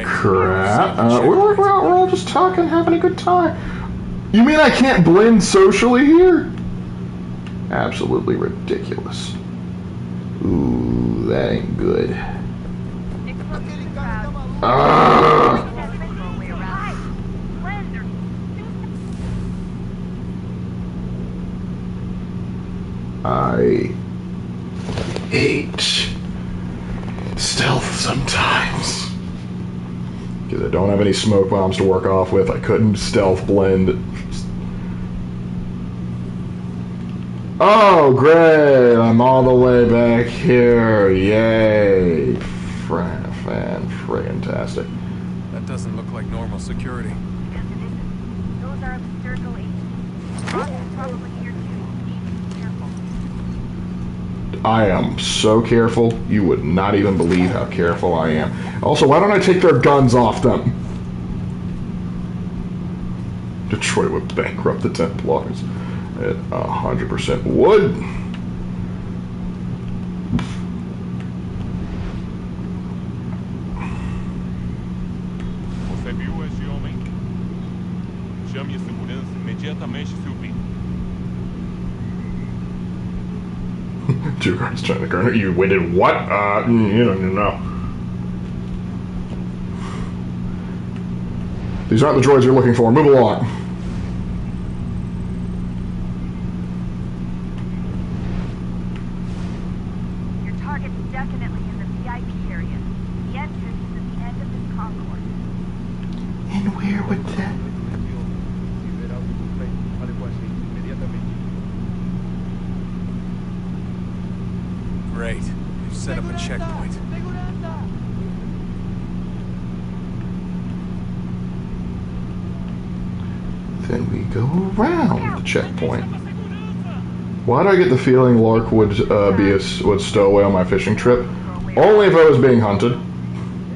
Crap. We're all just talking, having a good time. You mean I can't blend socially here? Absolutely ridiculous. Ooh, that ain't good. I hate stealth sometimes. Because I don't have any smoke bombs to work off with. I couldn't stealth blend. Oh, great! I'm all the way back here. Yay! Fan-friggin-tastic. That doesn't look like normal security. Because it isn't. Those are Abstergo agents. Ross is probably here too. Need to be careful. I am so careful, you would not even believe how careful I am. Also, why don't I take their guns off them? Detroit would bankrupt the Templars. It 100% would. Você viu esse homem? Chame a segurança imediatamente, Sylvie. Two guards trying to garner. You waited what? You don't know. These aren't the droids you're looking for. Move along. Your target's definitely in the VIP area. The entrance is at the end of this concourse. And where would that? Great. We've set up a checkpoint. Then we go around the checkpoint. Why do I get the feeling Lark would would stow away on my fishing trip? Only if I was being hunted.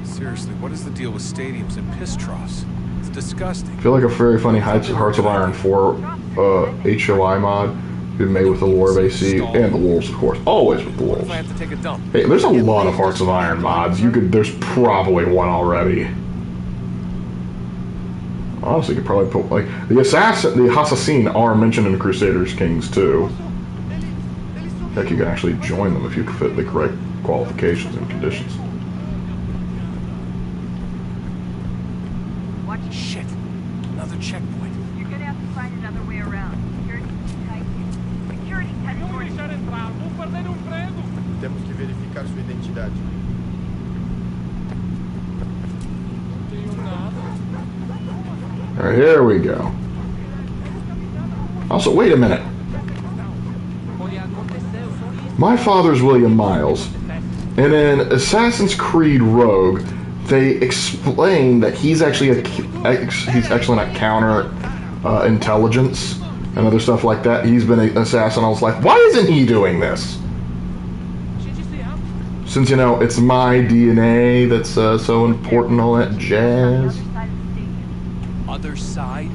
Seriously, what is the deal with stadiums and piss troughs? It's disgusting. I feel like a very funny Hearts of Iron 4 HOI mod been made with the lore of AC and the wolves, of course. Always with the wolves. If I have to take a dump. Hey, there's a lot of Hearts of Iron mods. There's probably one already. Honestly, you could probably put like the assassin are mentioned in Crusaders Kings too. Heck, you can actually join them if you fit the correct qualifications and conditions. Watch shit. Another checkpoint. You're gonna have to find another way around. Security's tight. Security's headed towards you. Temos que verificar sua identidade. Alright, here we go. Also, wait a minute. My father's William Miles, and in Assassin's Creed Rogue, they explain that he's actually not counter intelligence and other stuff like that. He's been an assassin all his life. Why isn't he doing this? Since, you know, it's my DNA that's so important, all that jazz. Other side?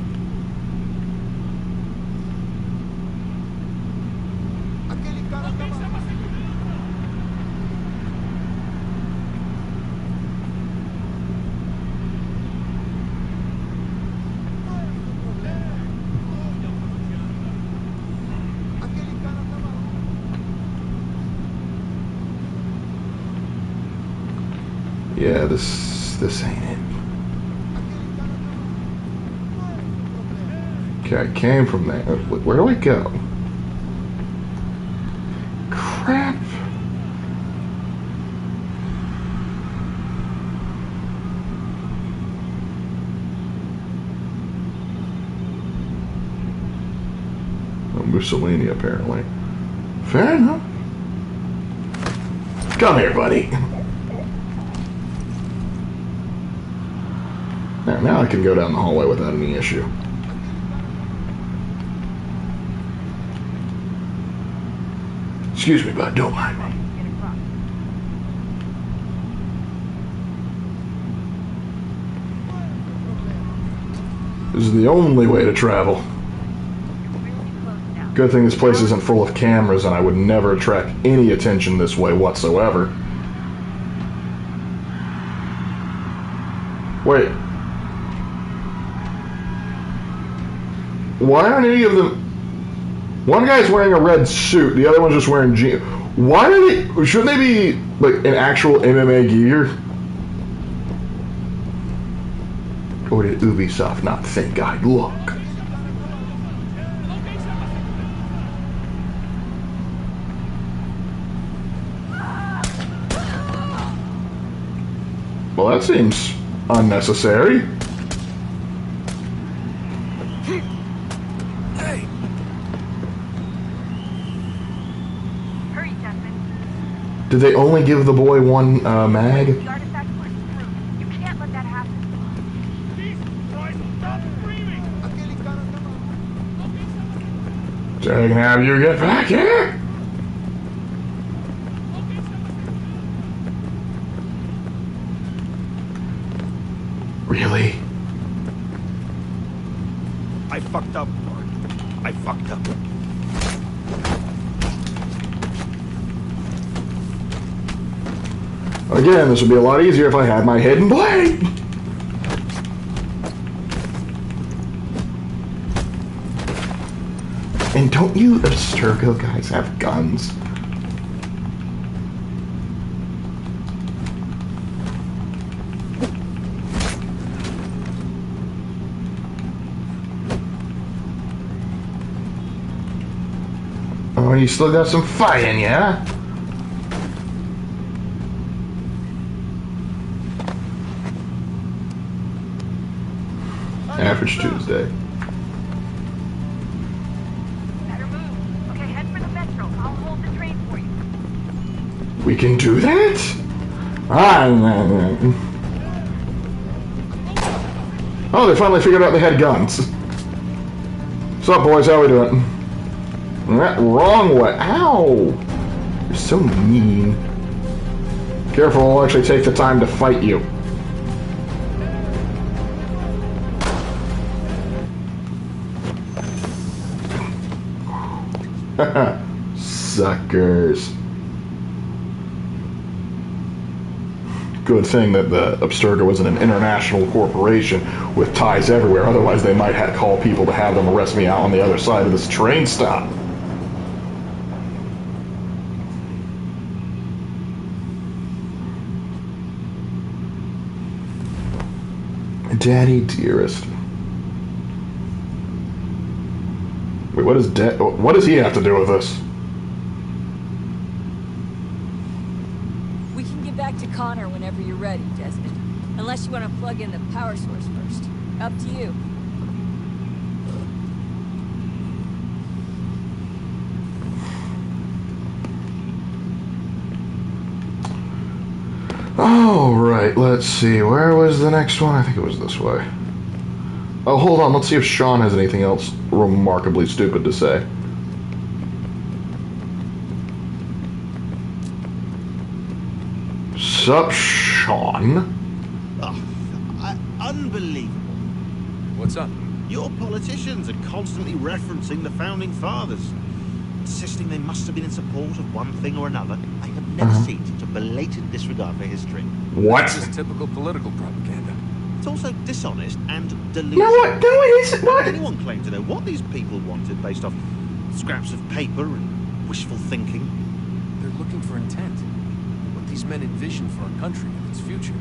Yeah, this ain't it. Okay, I came from there. Where do I go? Crap. Oh, Mussolini, apparently. Fair enough. Come here, buddy. Now I can go down the hallway without any issue. Excuse me, bud, don't mind me. This is the only way to travel. Good thing this place isn't full of cameras and I would never attract any attention this way whatsoever. Wait. Why aren't any of them... One guy's wearing a red suit, the other one's just wearing jeans. Why are they... Shouldn't they be, like, in actual MMA gear? Or did Ubisoft not think I'd look? Well, that seems unnecessary. Did they only give the boy one mag? The artifact was through. You can't let that happen. So I can have you get back here. Really? I fucked up, Lark. I fucked up. Again, this would be a lot easier if I had my hidden blade. And don't you Abstergo guys have guns? Oh, you still got some fight in ya, huh? Average Tuesday. Better move. Okay, head for the metro. I'll hold the train for you. We can do that? Oh, they finally figured out they had guns. What's up, boys? How we doing? Wrong way. Ow! You're so mean. Careful, I'll actually take the time to fight you. Suckers. Good thing that the Abstergo isn't an international corporation with ties everywhere, otherwise they might call people to have them arrest me out on the other side of this train stop. Daddy dearest. Wait, what does he have to do with this? We can get back to Connor whenever you're ready, Desmond. Unless you want to plug in the power source first. Up to you. Alright, let's see. Where was the next one? I think it was this way. Oh, hold on. Let's see if Sean has anything else remarkably stupid to say. Sup, Sean? Oh, unbelievable. What's up? Your politicians are constantly referencing the Founding Fathers, insisting they must have been in support of one thing or another. I have never seen such a blatant disregard for history. What? This is typical political propaganda. It's also dishonest and delusional. No, what? No, it isn't. What? Anyone claim to know what these people wanted based off scraps of paper and wishful thinking? They're looking for intent. What these men envision for our country and its future.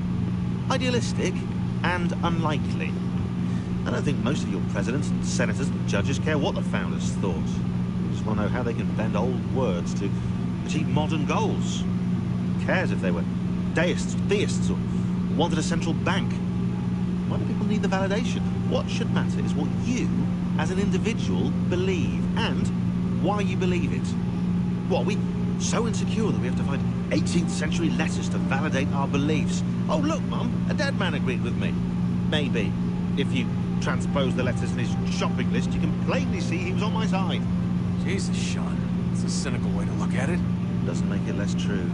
Idealistic and unlikely. I don't think most of your presidents and senators and judges care what the founders thought. They just want to know how they can bend old words to achieve modern goals. Who cares if they were deists or theists or wanted a central bank? Why do people need the validation? What should matter is what you, as an individual, believe and why you believe it. What, are we so insecure that we have to find 18th century letters to validate our beliefs? Oh, look, Mum, a dead man agreed with me. Maybe. If you transpose the letters in his shopping list, you can plainly see he was on my side. Jesus, Sean. It's a cynical way to look at it. Doesn't make it less true.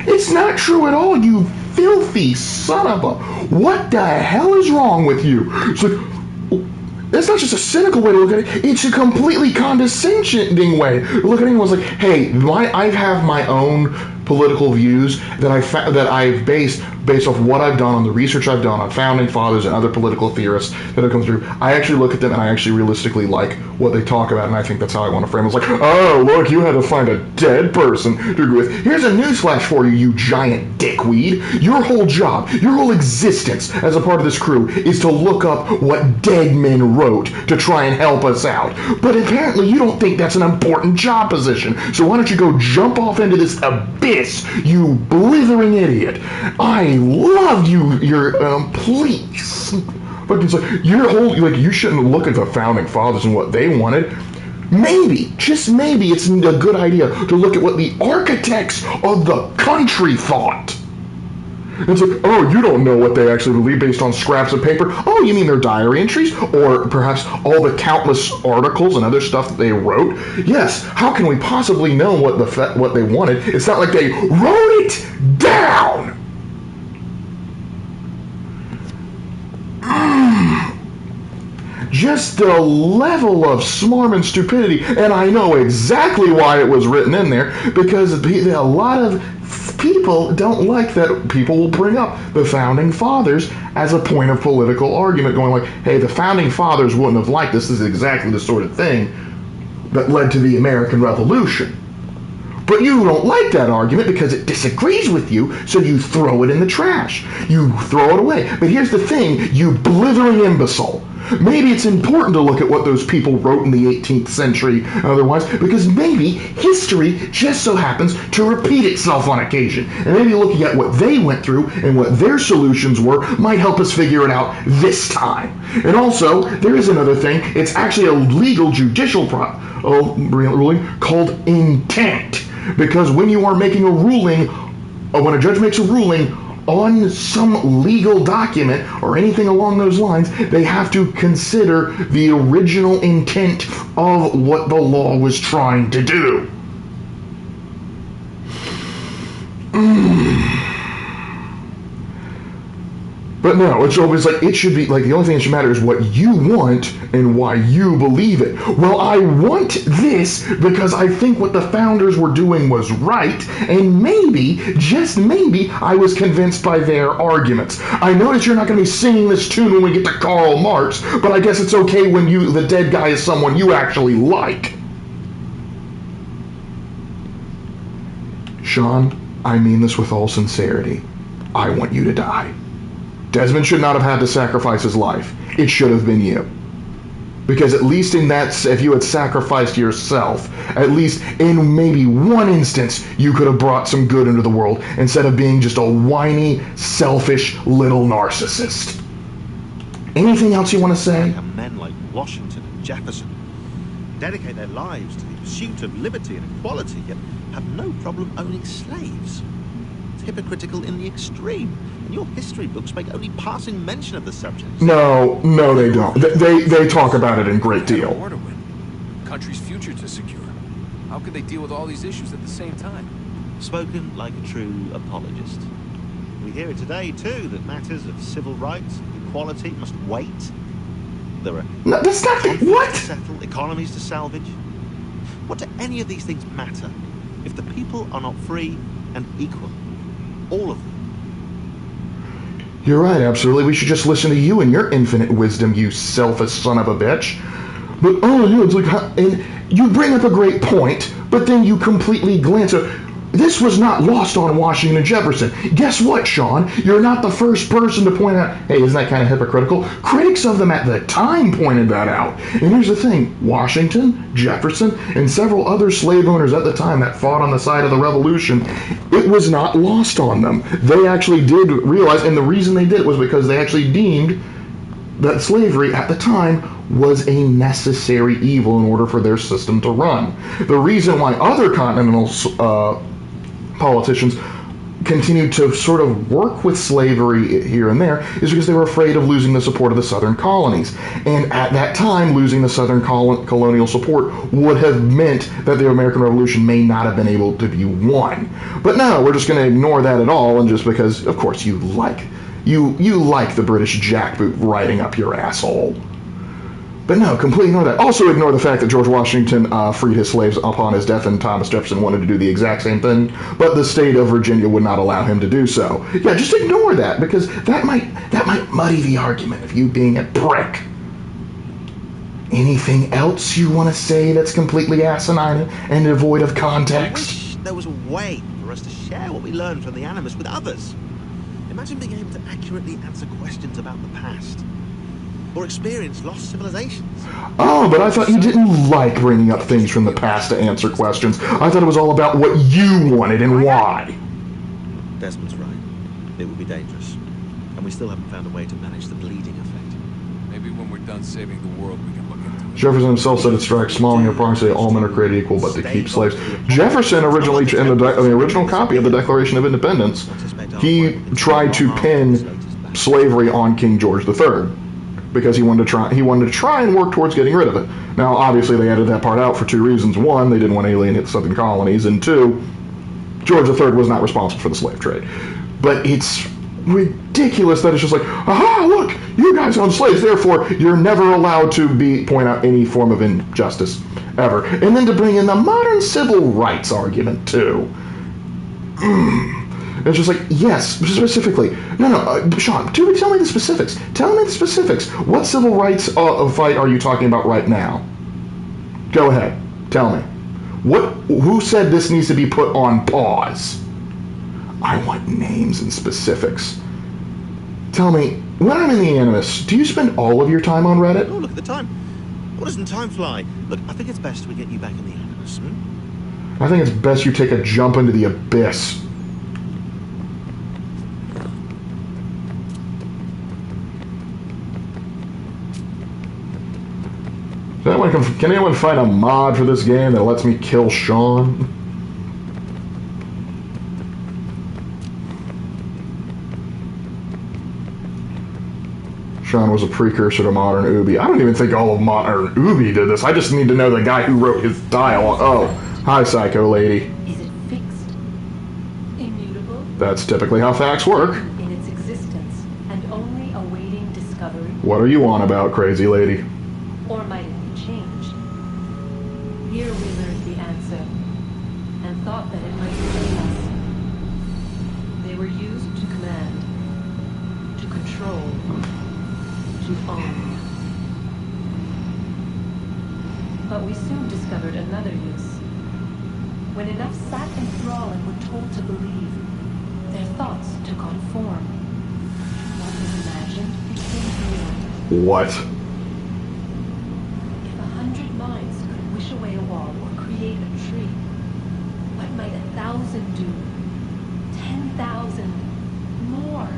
It's not true at all, you filthy son of a... What the hell is wrong with you? It's like... That's not just a cynical way to look at it, it's a completely condescending way. Look at anyone's like, hey, I have my own political views that I've based off what I've done on the research I've done on founding fathers and other political theorists that have come through. I actually look at them and I actually realistically like what they talk about, and I think that's how I want to frame it. It's like, oh, look, you had to find a dead person to agree with. Here's a newsflash for you, you giant dickweed. Your whole job, your whole existence as a part of this crew is to look up what dead men wrote to try and help us out. But apparently you don't think that's an important job position, so why don't you go jump off into this abyss, you blithering idiot. I love you, please. But it's like, you shouldn't look at the founding fathers and what they wanted. Maybe, just maybe, it's a good idea to look at what the architects of the country thought. It's like, oh, you don't know what they actually believe based on scraps of paper. Oh, you mean their diary entries? Or perhaps all the countless articles and other stuff that they wrote? Yes, how can we possibly know what they wanted? It's not like they wrote it down! Just the level of smarm and stupidity, and I know exactly why it was written in there, because a lot of people don't like that people will bring up the Founding Fathers as a point of political argument, going like, hey, the Founding Fathers wouldn't have liked this. This is exactly the sort of thing that led to the American Revolution. But you don't like that argument because it disagrees with you, so you throw it in the trash. You throw it away. But here's the thing, you blithering imbecile. Maybe it's important to look at what those people wrote in the 18th century otherwise, because maybe history just so happens to repeat itself on occasion. And maybe looking at what they went through and what their solutions were might help us figure it out this time. And also, there is another thing. It's actually a legal judicial ruling called intent. Because when you are making a ruling, or when a judge makes a ruling on some legal document or anything along those lines, they have to consider the original intent of what the law was trying to do. But no, it's always like, it should be like, the only thing that should matter is what you want and why you believe it. Well, I want this because I think what the founders were doing was right, and maybe, just maybe, I was convinced by their arguments. I notice you're not going to be singing this tune when we get to Karl Marx, but I guess it's okay when the dead guy is someone you actually like. Sean, I mean this with all sincerity. I want you to die. Desmond should not have had to sacrifice his life. It should have been you. Because at least in that, if you had sacrificed yourself, at least in maybe one instance, you could have brought some good into the world instead of being just a whiny, selfish little narcissist. Anything else you want to say? Men like Washington and Jefferson dedicate their lives to the pursuit of liberty and equality, yet have no problem owning slaves. It's hypocritical in the extreme. And your history books make only passing mention of the subject. No, they don't. They talk about it in great deal. War to win. Country's future to secure. How could they deal with all these issues at the same time? Spoken like a true apologist. We hear it today, too, that matters of civil rights and equality must wait. There are that's not what? To settle, economies to salvage. What do any of these things matter if the people are not free and equal? All of them. You're right, absolutely. We should just listen to you and your infinite wisdom, you selfish son of a bitch. But, it's like, and you bring up a great point, but then you completely glance over. This was not lost on Washington and Jefferson. Guess what, Sean? You're not the first person to point out, hey, isn't that kind of hypocritical? Critics of them at the time pointed that out. And here's the thing, Washington, Jefferson, and several other slave owners at the time that fought on the side of the Revolution, it was not lost on them. They actually did realize, and the reason they did it was because they actually deemed that slavery at the time was a necessary evil in order for their system to run. The reason why other continental politicians continued to sort of work with slavery here and there is because they were afraid of losing the support of the southern colonies. And at that time, losing the southern colonial support would have meant that the American Revolution may not have been able to be won. But no, we're just going to ignore that at all, and just because, of course, you like the British jackboot riding up your asshole. But no, completely ignore that. Also ignore the fact that George Washington freed his slaves upon his death, and Thomas Jefferson wanted to do the exact same thing, but the state of Virginia would not allow him to do so. Yeah, just ignore that, because that might muddy the argument of you being a prick. Anything else you want to say that's completely asinine and devoid of context? I wish there was a way for us to share what we learned from the Animus with others. Imagine being able to accurately answer questions about the past. Or experience lost civilizations. Oh, but I thought you didn't like bringing up things from the past to answer questions. I thought it was all about what you wanted and why. Desmond's right. It would be dangerous. And we still haven't found a way to manage the bleeding effect. Maybe when we're done saving the world, we can look into it. Jefferson himself said it strikes small and approximately all men are created equal, but to keep slaves. Jefferson originally, in the original copy of the Declaration of Independence, he tried to pin slavery on King George III because he wanted to try and work towards getting rid of it. Now, obviously, they edited that part out for two reasons: one, they didn't want to alienate the Southern colonies, and two, George III was not responsible for the slave trade. But it's ridiculous that it's just like, aha, look, you guys own slaves, therefore you're never allowed to point out any form of injustice ever. And then to bring in the modern civil rights argument too. It's just like, yes, specifically. No, Sean, tell me the specifics. Tell me the specifics. What civil rights fight are you talking about right now? Go ahead, tell me. Who said this needs to be put on pause? I want names and specifics. Tell me, when I'm in the Animus, do you spend all of your time on Reddit? Oh, look at the time. What doesn't time fly? Look, I think it's best we get you back in the Animus. I think it's best you take a jump into the abyss. Can anyone find a mod for this game that lets me kill Sean? Sean was a precursor to modern Ubi. I don't even think all of modern Ubi did this. I just need to know the guy who wrote his dialogue. Oh, hi, Psycho Lady. Is it fixed? Immutable? That's typically how facts work. In its existence, and only awaiting discovery? What are you on about, crazy lady? Or might it be changed? Here we learned the answer, and thought that it might save us. They were used to command, to control, to own. But we soon discovered another use. When enough sat in thrall and were told to believe, their thoughts took on form. What was imagined became real. What? If 100 minds could wish away a wall or create a tree, what might 1,000 do? 10,000 more?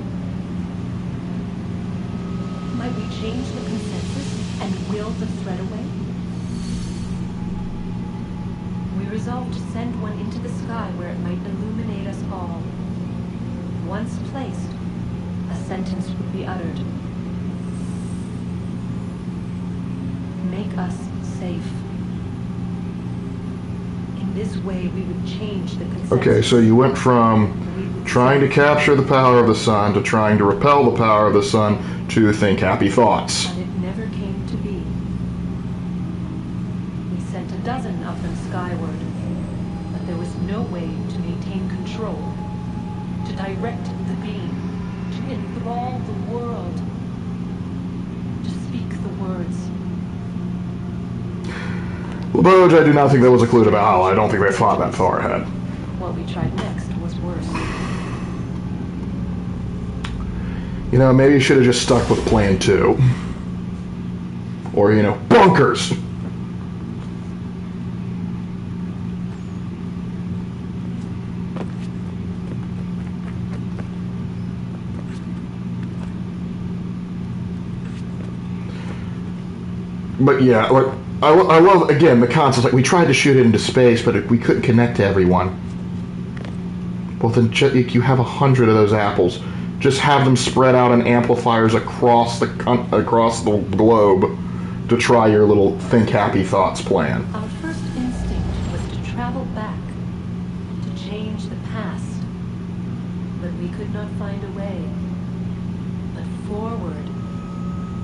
Might we change the consensus and will the threat away? We resolved to send one into the sky where it might illuminate us all. Once placed, a sentence would be uttered. Make us safe. In this way, we would change the consensus. Okay, so you went from trying to capture the power of the sun to trying to repel the power of the sun to think happy thoughts. But it never came to be. We sent a dozen of them skyward, but there was no way to maintain control, to direct the beam, to enthrall the world, to speak the words. Laboj, I do not think that was a clue to Valhalla. I don't think they thought that far ahead. What we tried next was worse. You know, maybe you should have just stuck with plan 2. Or, you know, bunkers! But yeah, like, I love, again, the concept. Like, we tried to shoot it into space, but we couldn't connect to everyone. Well, then you have 100 of those apples. Just have them spread out in amplifiers across the globe to try your little think happy thoughts plan. Our first instinct was to travel back, to change the past. But we could not find a way. But forward.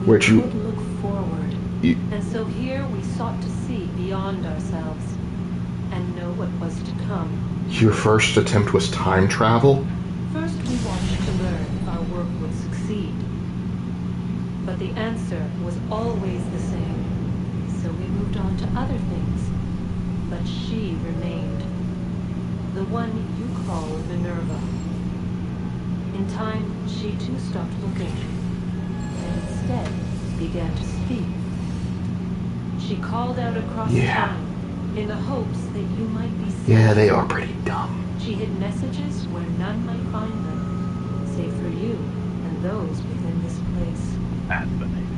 We could look forward. And so here we sought to see beyond ourselves and know what was to come. Your first attempt was time travel? First we watched to learn if our work would succeed. But the answer was always the same. So we moved on to other things. But she remained. The one you call Minerva. In time, she too stopped looking. And instead began to speak. She called out across time in the hopes that you might be safe. Yeah, they are pretty dumb. She hid messages where none might find them, save for you and those within this place. Fascinating.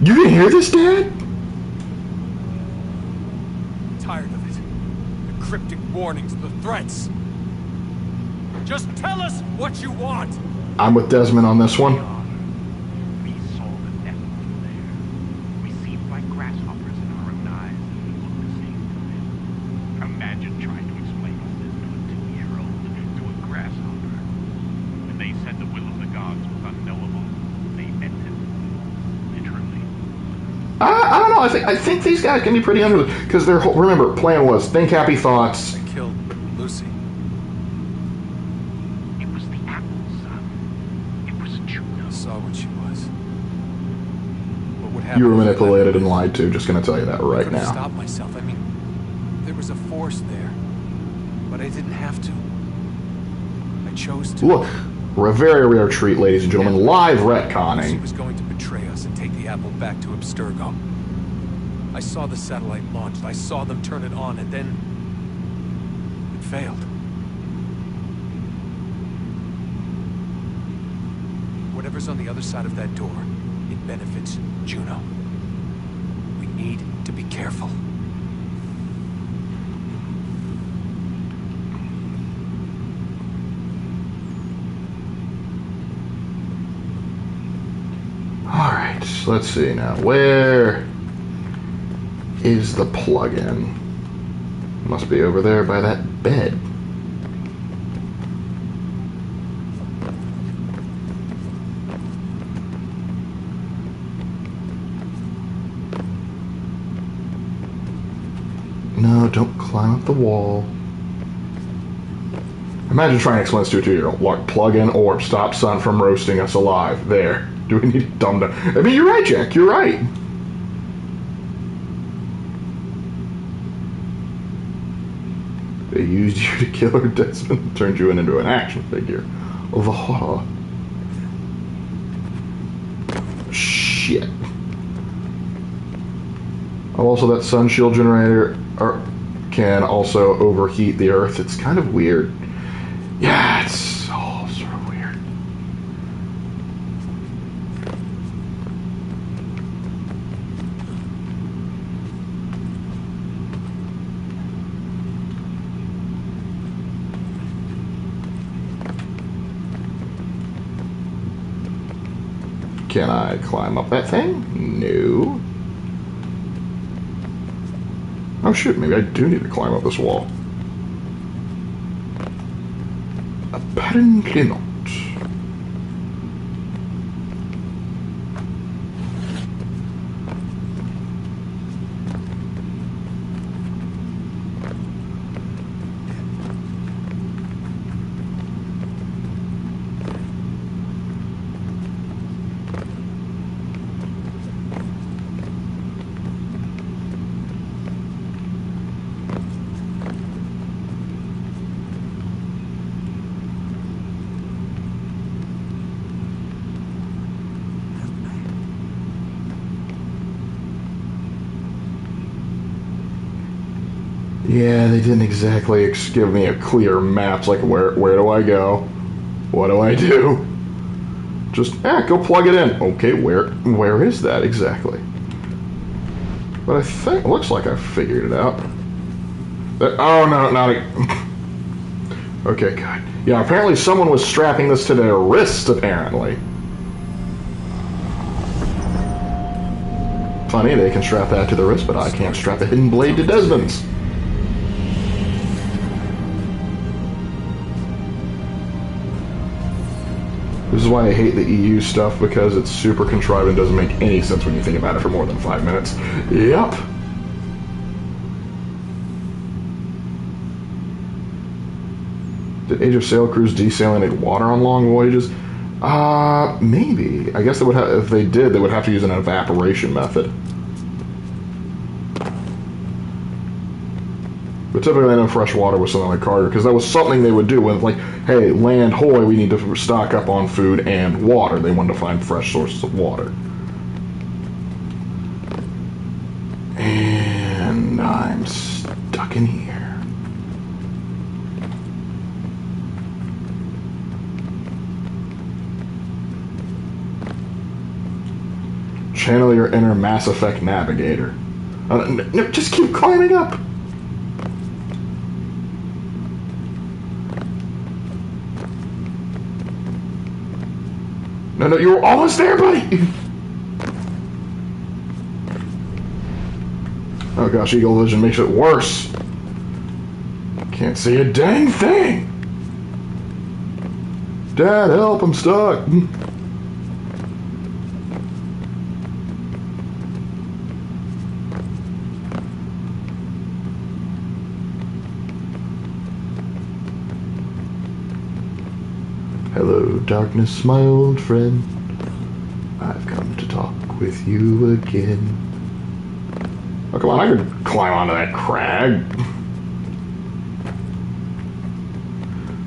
You can hear this, Dad? Tired of it. The cryptic warnings, the threats. Just tell us what you want. I'm with Desmond on this one. We saw the devil there. We seemed like grasshoppers in our own eyes, and we looked the same to him. Imagine trying to explain all this to a 2-year-old, to a grasshopper. When they said the will of the gods was unknowable, they meant it. Literally. I don't know. I think these guys can be pretty under because their whole, remember, plan was think happy thoughts. I killed Lucy. It was the apple, son. It was Juno. I saw what she was. What would happen? You were manipulated and lied to. Just going to tell you that right I now. stop myself. I mean, there was a force there, but I didn't have to. I chose to. Look, we're a very rare treat, ladies and gentlemen. Live She retconning. was going to betray us and take the apple back to Abstergo. I saw the satellite launched. I saw them turn it on, and then it failed. Whatever's on the other side of that door, it benefits Juno. We need to be careful. Alright, let's see now. Where is the plug-in? Must be over there by that bed. No, don't climb up the wall. Imagine trying to explain this to a 2-year-old. Look, plug in orb. Stop sun from roasting us alive. There. Do we need to dumb down? I mean, you're right, Jack. You're right. They used you to kill her, Desmond. Turned you into an action figure. The horror. Shit. Oh, also, that sun shield generator can also overheat the Earth. It's kind of weird. Yeah, it's all sort of weird. Can I climb up that thing? No. Oh shoot, maybe I do need to climb up this wall. Apparently not. Yeah, they didn't exactly give me a clear map. It's like, where do I go? What do I do? Just, go plug it in. Okay, where is that exactly? But I think, looks like I figured it out. Oh, no, not a... Okay, good. Yeah, apparently someone was strapping this to their wrist, apparently. Funny, they can strap that to the wrist, but I can't strap a hidden blade to Desmond's. This is why I hate the EU stuff, because it's super contrived and doesn't make any sense when you think about it for more than 5 minutes. Yep. Did Age of Sail crews desalinate water on long voyages? Maybe. I guess they would have, if they did, they would have to use an evaporation method. But typically I know fresh water was something like cargo, because that was something they would do with, like, hey, land hoy, we need to stock up on food and water. They wanted to find fresh sources of water. And I'm stuck in here. Channel your inner Mass Effect navigator. No, just keep climbing up. No, you were almost there, buddy. Oh gosh, Eagle Vision makes it worse. Can't see a dang thing. Dad, help, I'm stuck. Hello, darkness, my old friend. I've come to talk with you again. Oh, come on, I could climb onto that crag.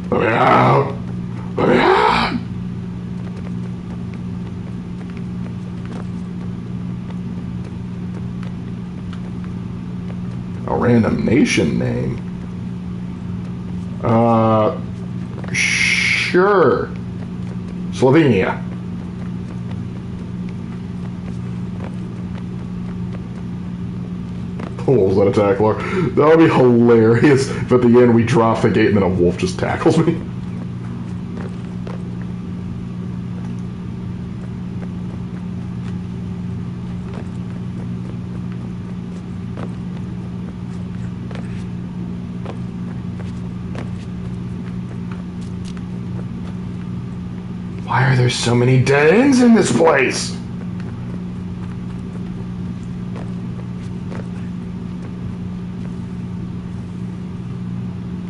Let me out! Let me out! A random nation name? Sure. Slovenia. Wolves that attack Lark. That would be hilarious if at the end we drop the gate and then a wolf just tackles me. Why are there so many dead ends in this place?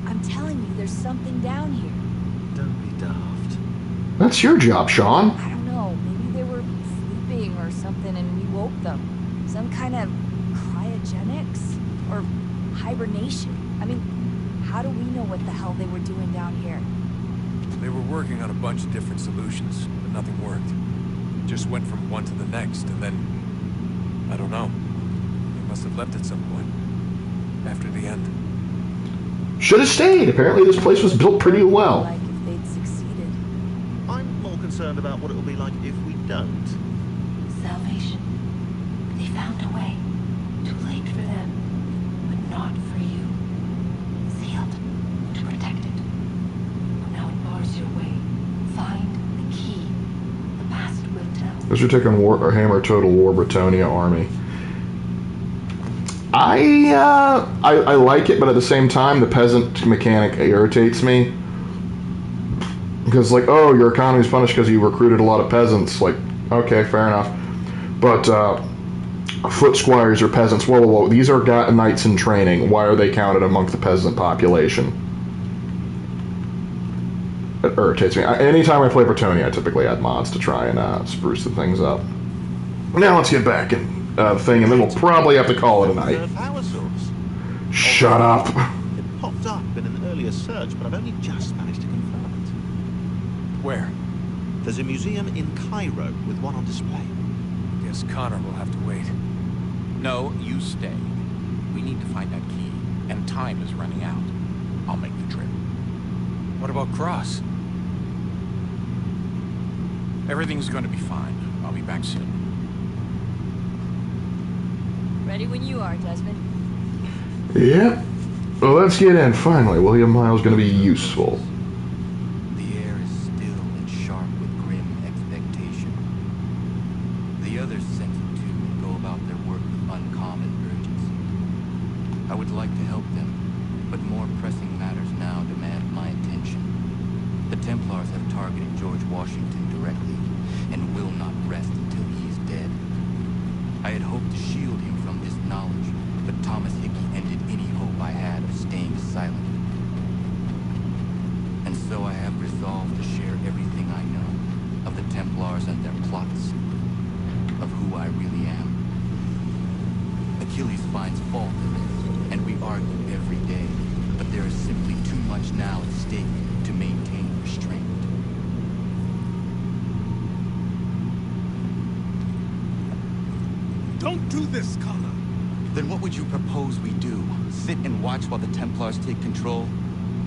I'm telling you, there's something down here. Don't be daft. That's your job, Sean. I don't know, maybe they were sleeping or something and we woke them. Some kind of cryogenics? Or hibernation? I mean, how do we know what the hell they were doing down here? They were working on a bunch of different solutions, but nothing worked. Just went from one to the next, and then... I don't know. They must have left at some point. After the end. Should have stayed. Apparently this place was built pretty well. Like if they'd succeeded. I'm more concerned about what it will be like if we don't. Salvation. They found a way. Too late for them, but not for you. Sealed to protect it. Now it bars your way. Find the key. The past will tell. This would take on Hammer Total War Britannia Army. I like it, but at the same time, the peasant mechanic irritates me. Because, like, oh, your economy's punished because you recruited a lot of peasants. Like, okay, fair enough. But, foot squires are peasants. Whoa. These are knights in training. Why are they counted amongst the peasant population? It irritates me. Anytime I play Britannia, I typically add mods to try and spruce the things up. Now let's get back in thing, and then we'll probably have to call it a night. Power source. Shut up. It popped up in an earlier search, but I've only just managed to confirm it. Where? There's a museum in Cairo with one on display. Guess Connor will have to wait. No, you stay. We need to find that key, and time is running out. I'll make the trip. What about Cross? Everything's going to be fine. I'll be back soon. Ready when you are, Desmond. Yep. Well, let's get in. Finally, William Miles going to be useful. The air is still and sharp with grim expectation. The others sense it too and go about their work with uncommon urgency. I would like to help them, but more pressing matters now demand my attention. The Templars have targeted George Washington directly and will not rest until he is dead. I had hoped to shield him from this knowledge, but Thomas Hickey ended any hope I had of staying silent. And so I have resolved to share everything I know of the Templars and their plots, of who I really am. Achilles finds fault in this, and we argue every day, but there is simply too much now at stake to maintain restraint. Don't do this, Connor. Then what would you propose we do? Sit and watch while the Templars take control?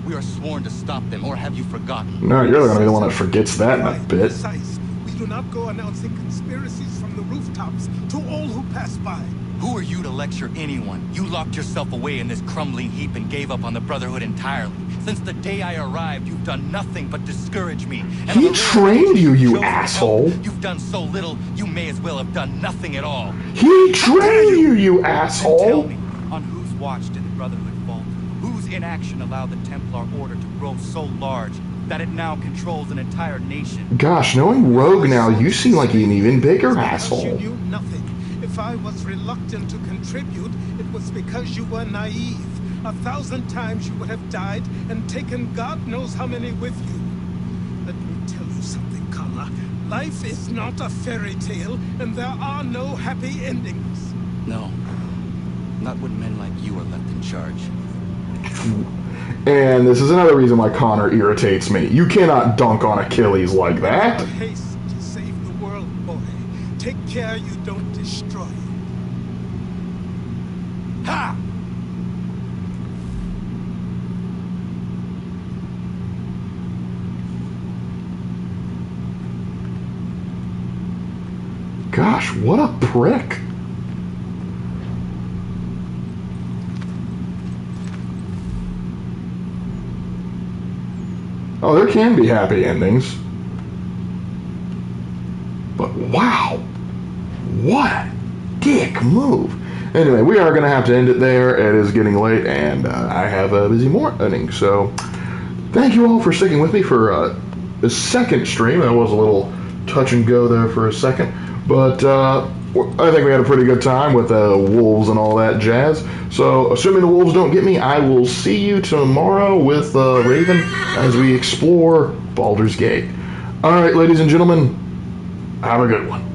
We are sworn to stop them, or have you forgotten? No, you're going to be the one that forgets that in a bit. Besides, we do not go announcing conspiracies from the rooftops to all who pass by. Who are you to lecture anyone? You locked yourself away in this crumbling heap and gave up on the Brotherhood entirely. Since the day I arrived, you've done nothing but discourage me. And He trained you, you asshole. You've done so little, you may as well have done nothing at all. He trained you, you asshole. Then tell me, on whose watch did the Brotherhood falter? Whose inaction allowed the Templar Order to grow so large that it now controls an entire nation? Gosh, knowing Rogue now, you seem like an even bigger asshole. You knew nothing. If I was reluctant to contribute, it was because you were naive. 1,000 times you would have died and taken God knows how many with you. Let me tell you something, Connor. Life is not a fairy tale, and there are no happy endings. No. Not when men like you are left in charge. And this is another reason why Connor irritates me. You cannot dunk on Achilles like that. Haste to save the world, boy. Take care you don't destroy it. Ha! Gosh, what a prick. Oh, there can be happy endings. But wow. What a dick move. Anyway, we are going to have to end it there. It is getting late, and I have a busy morning. So, thank you all for sticking with me for the second stream. That was a little touch and go there for a second. But I think we had a pretty good time with wolves and all that jazz. So, assuming the wolves don't get me, I will see you tomorrow with Raven as we explore Baldur's Gate. All right, ladies and gentlemen, have a good one.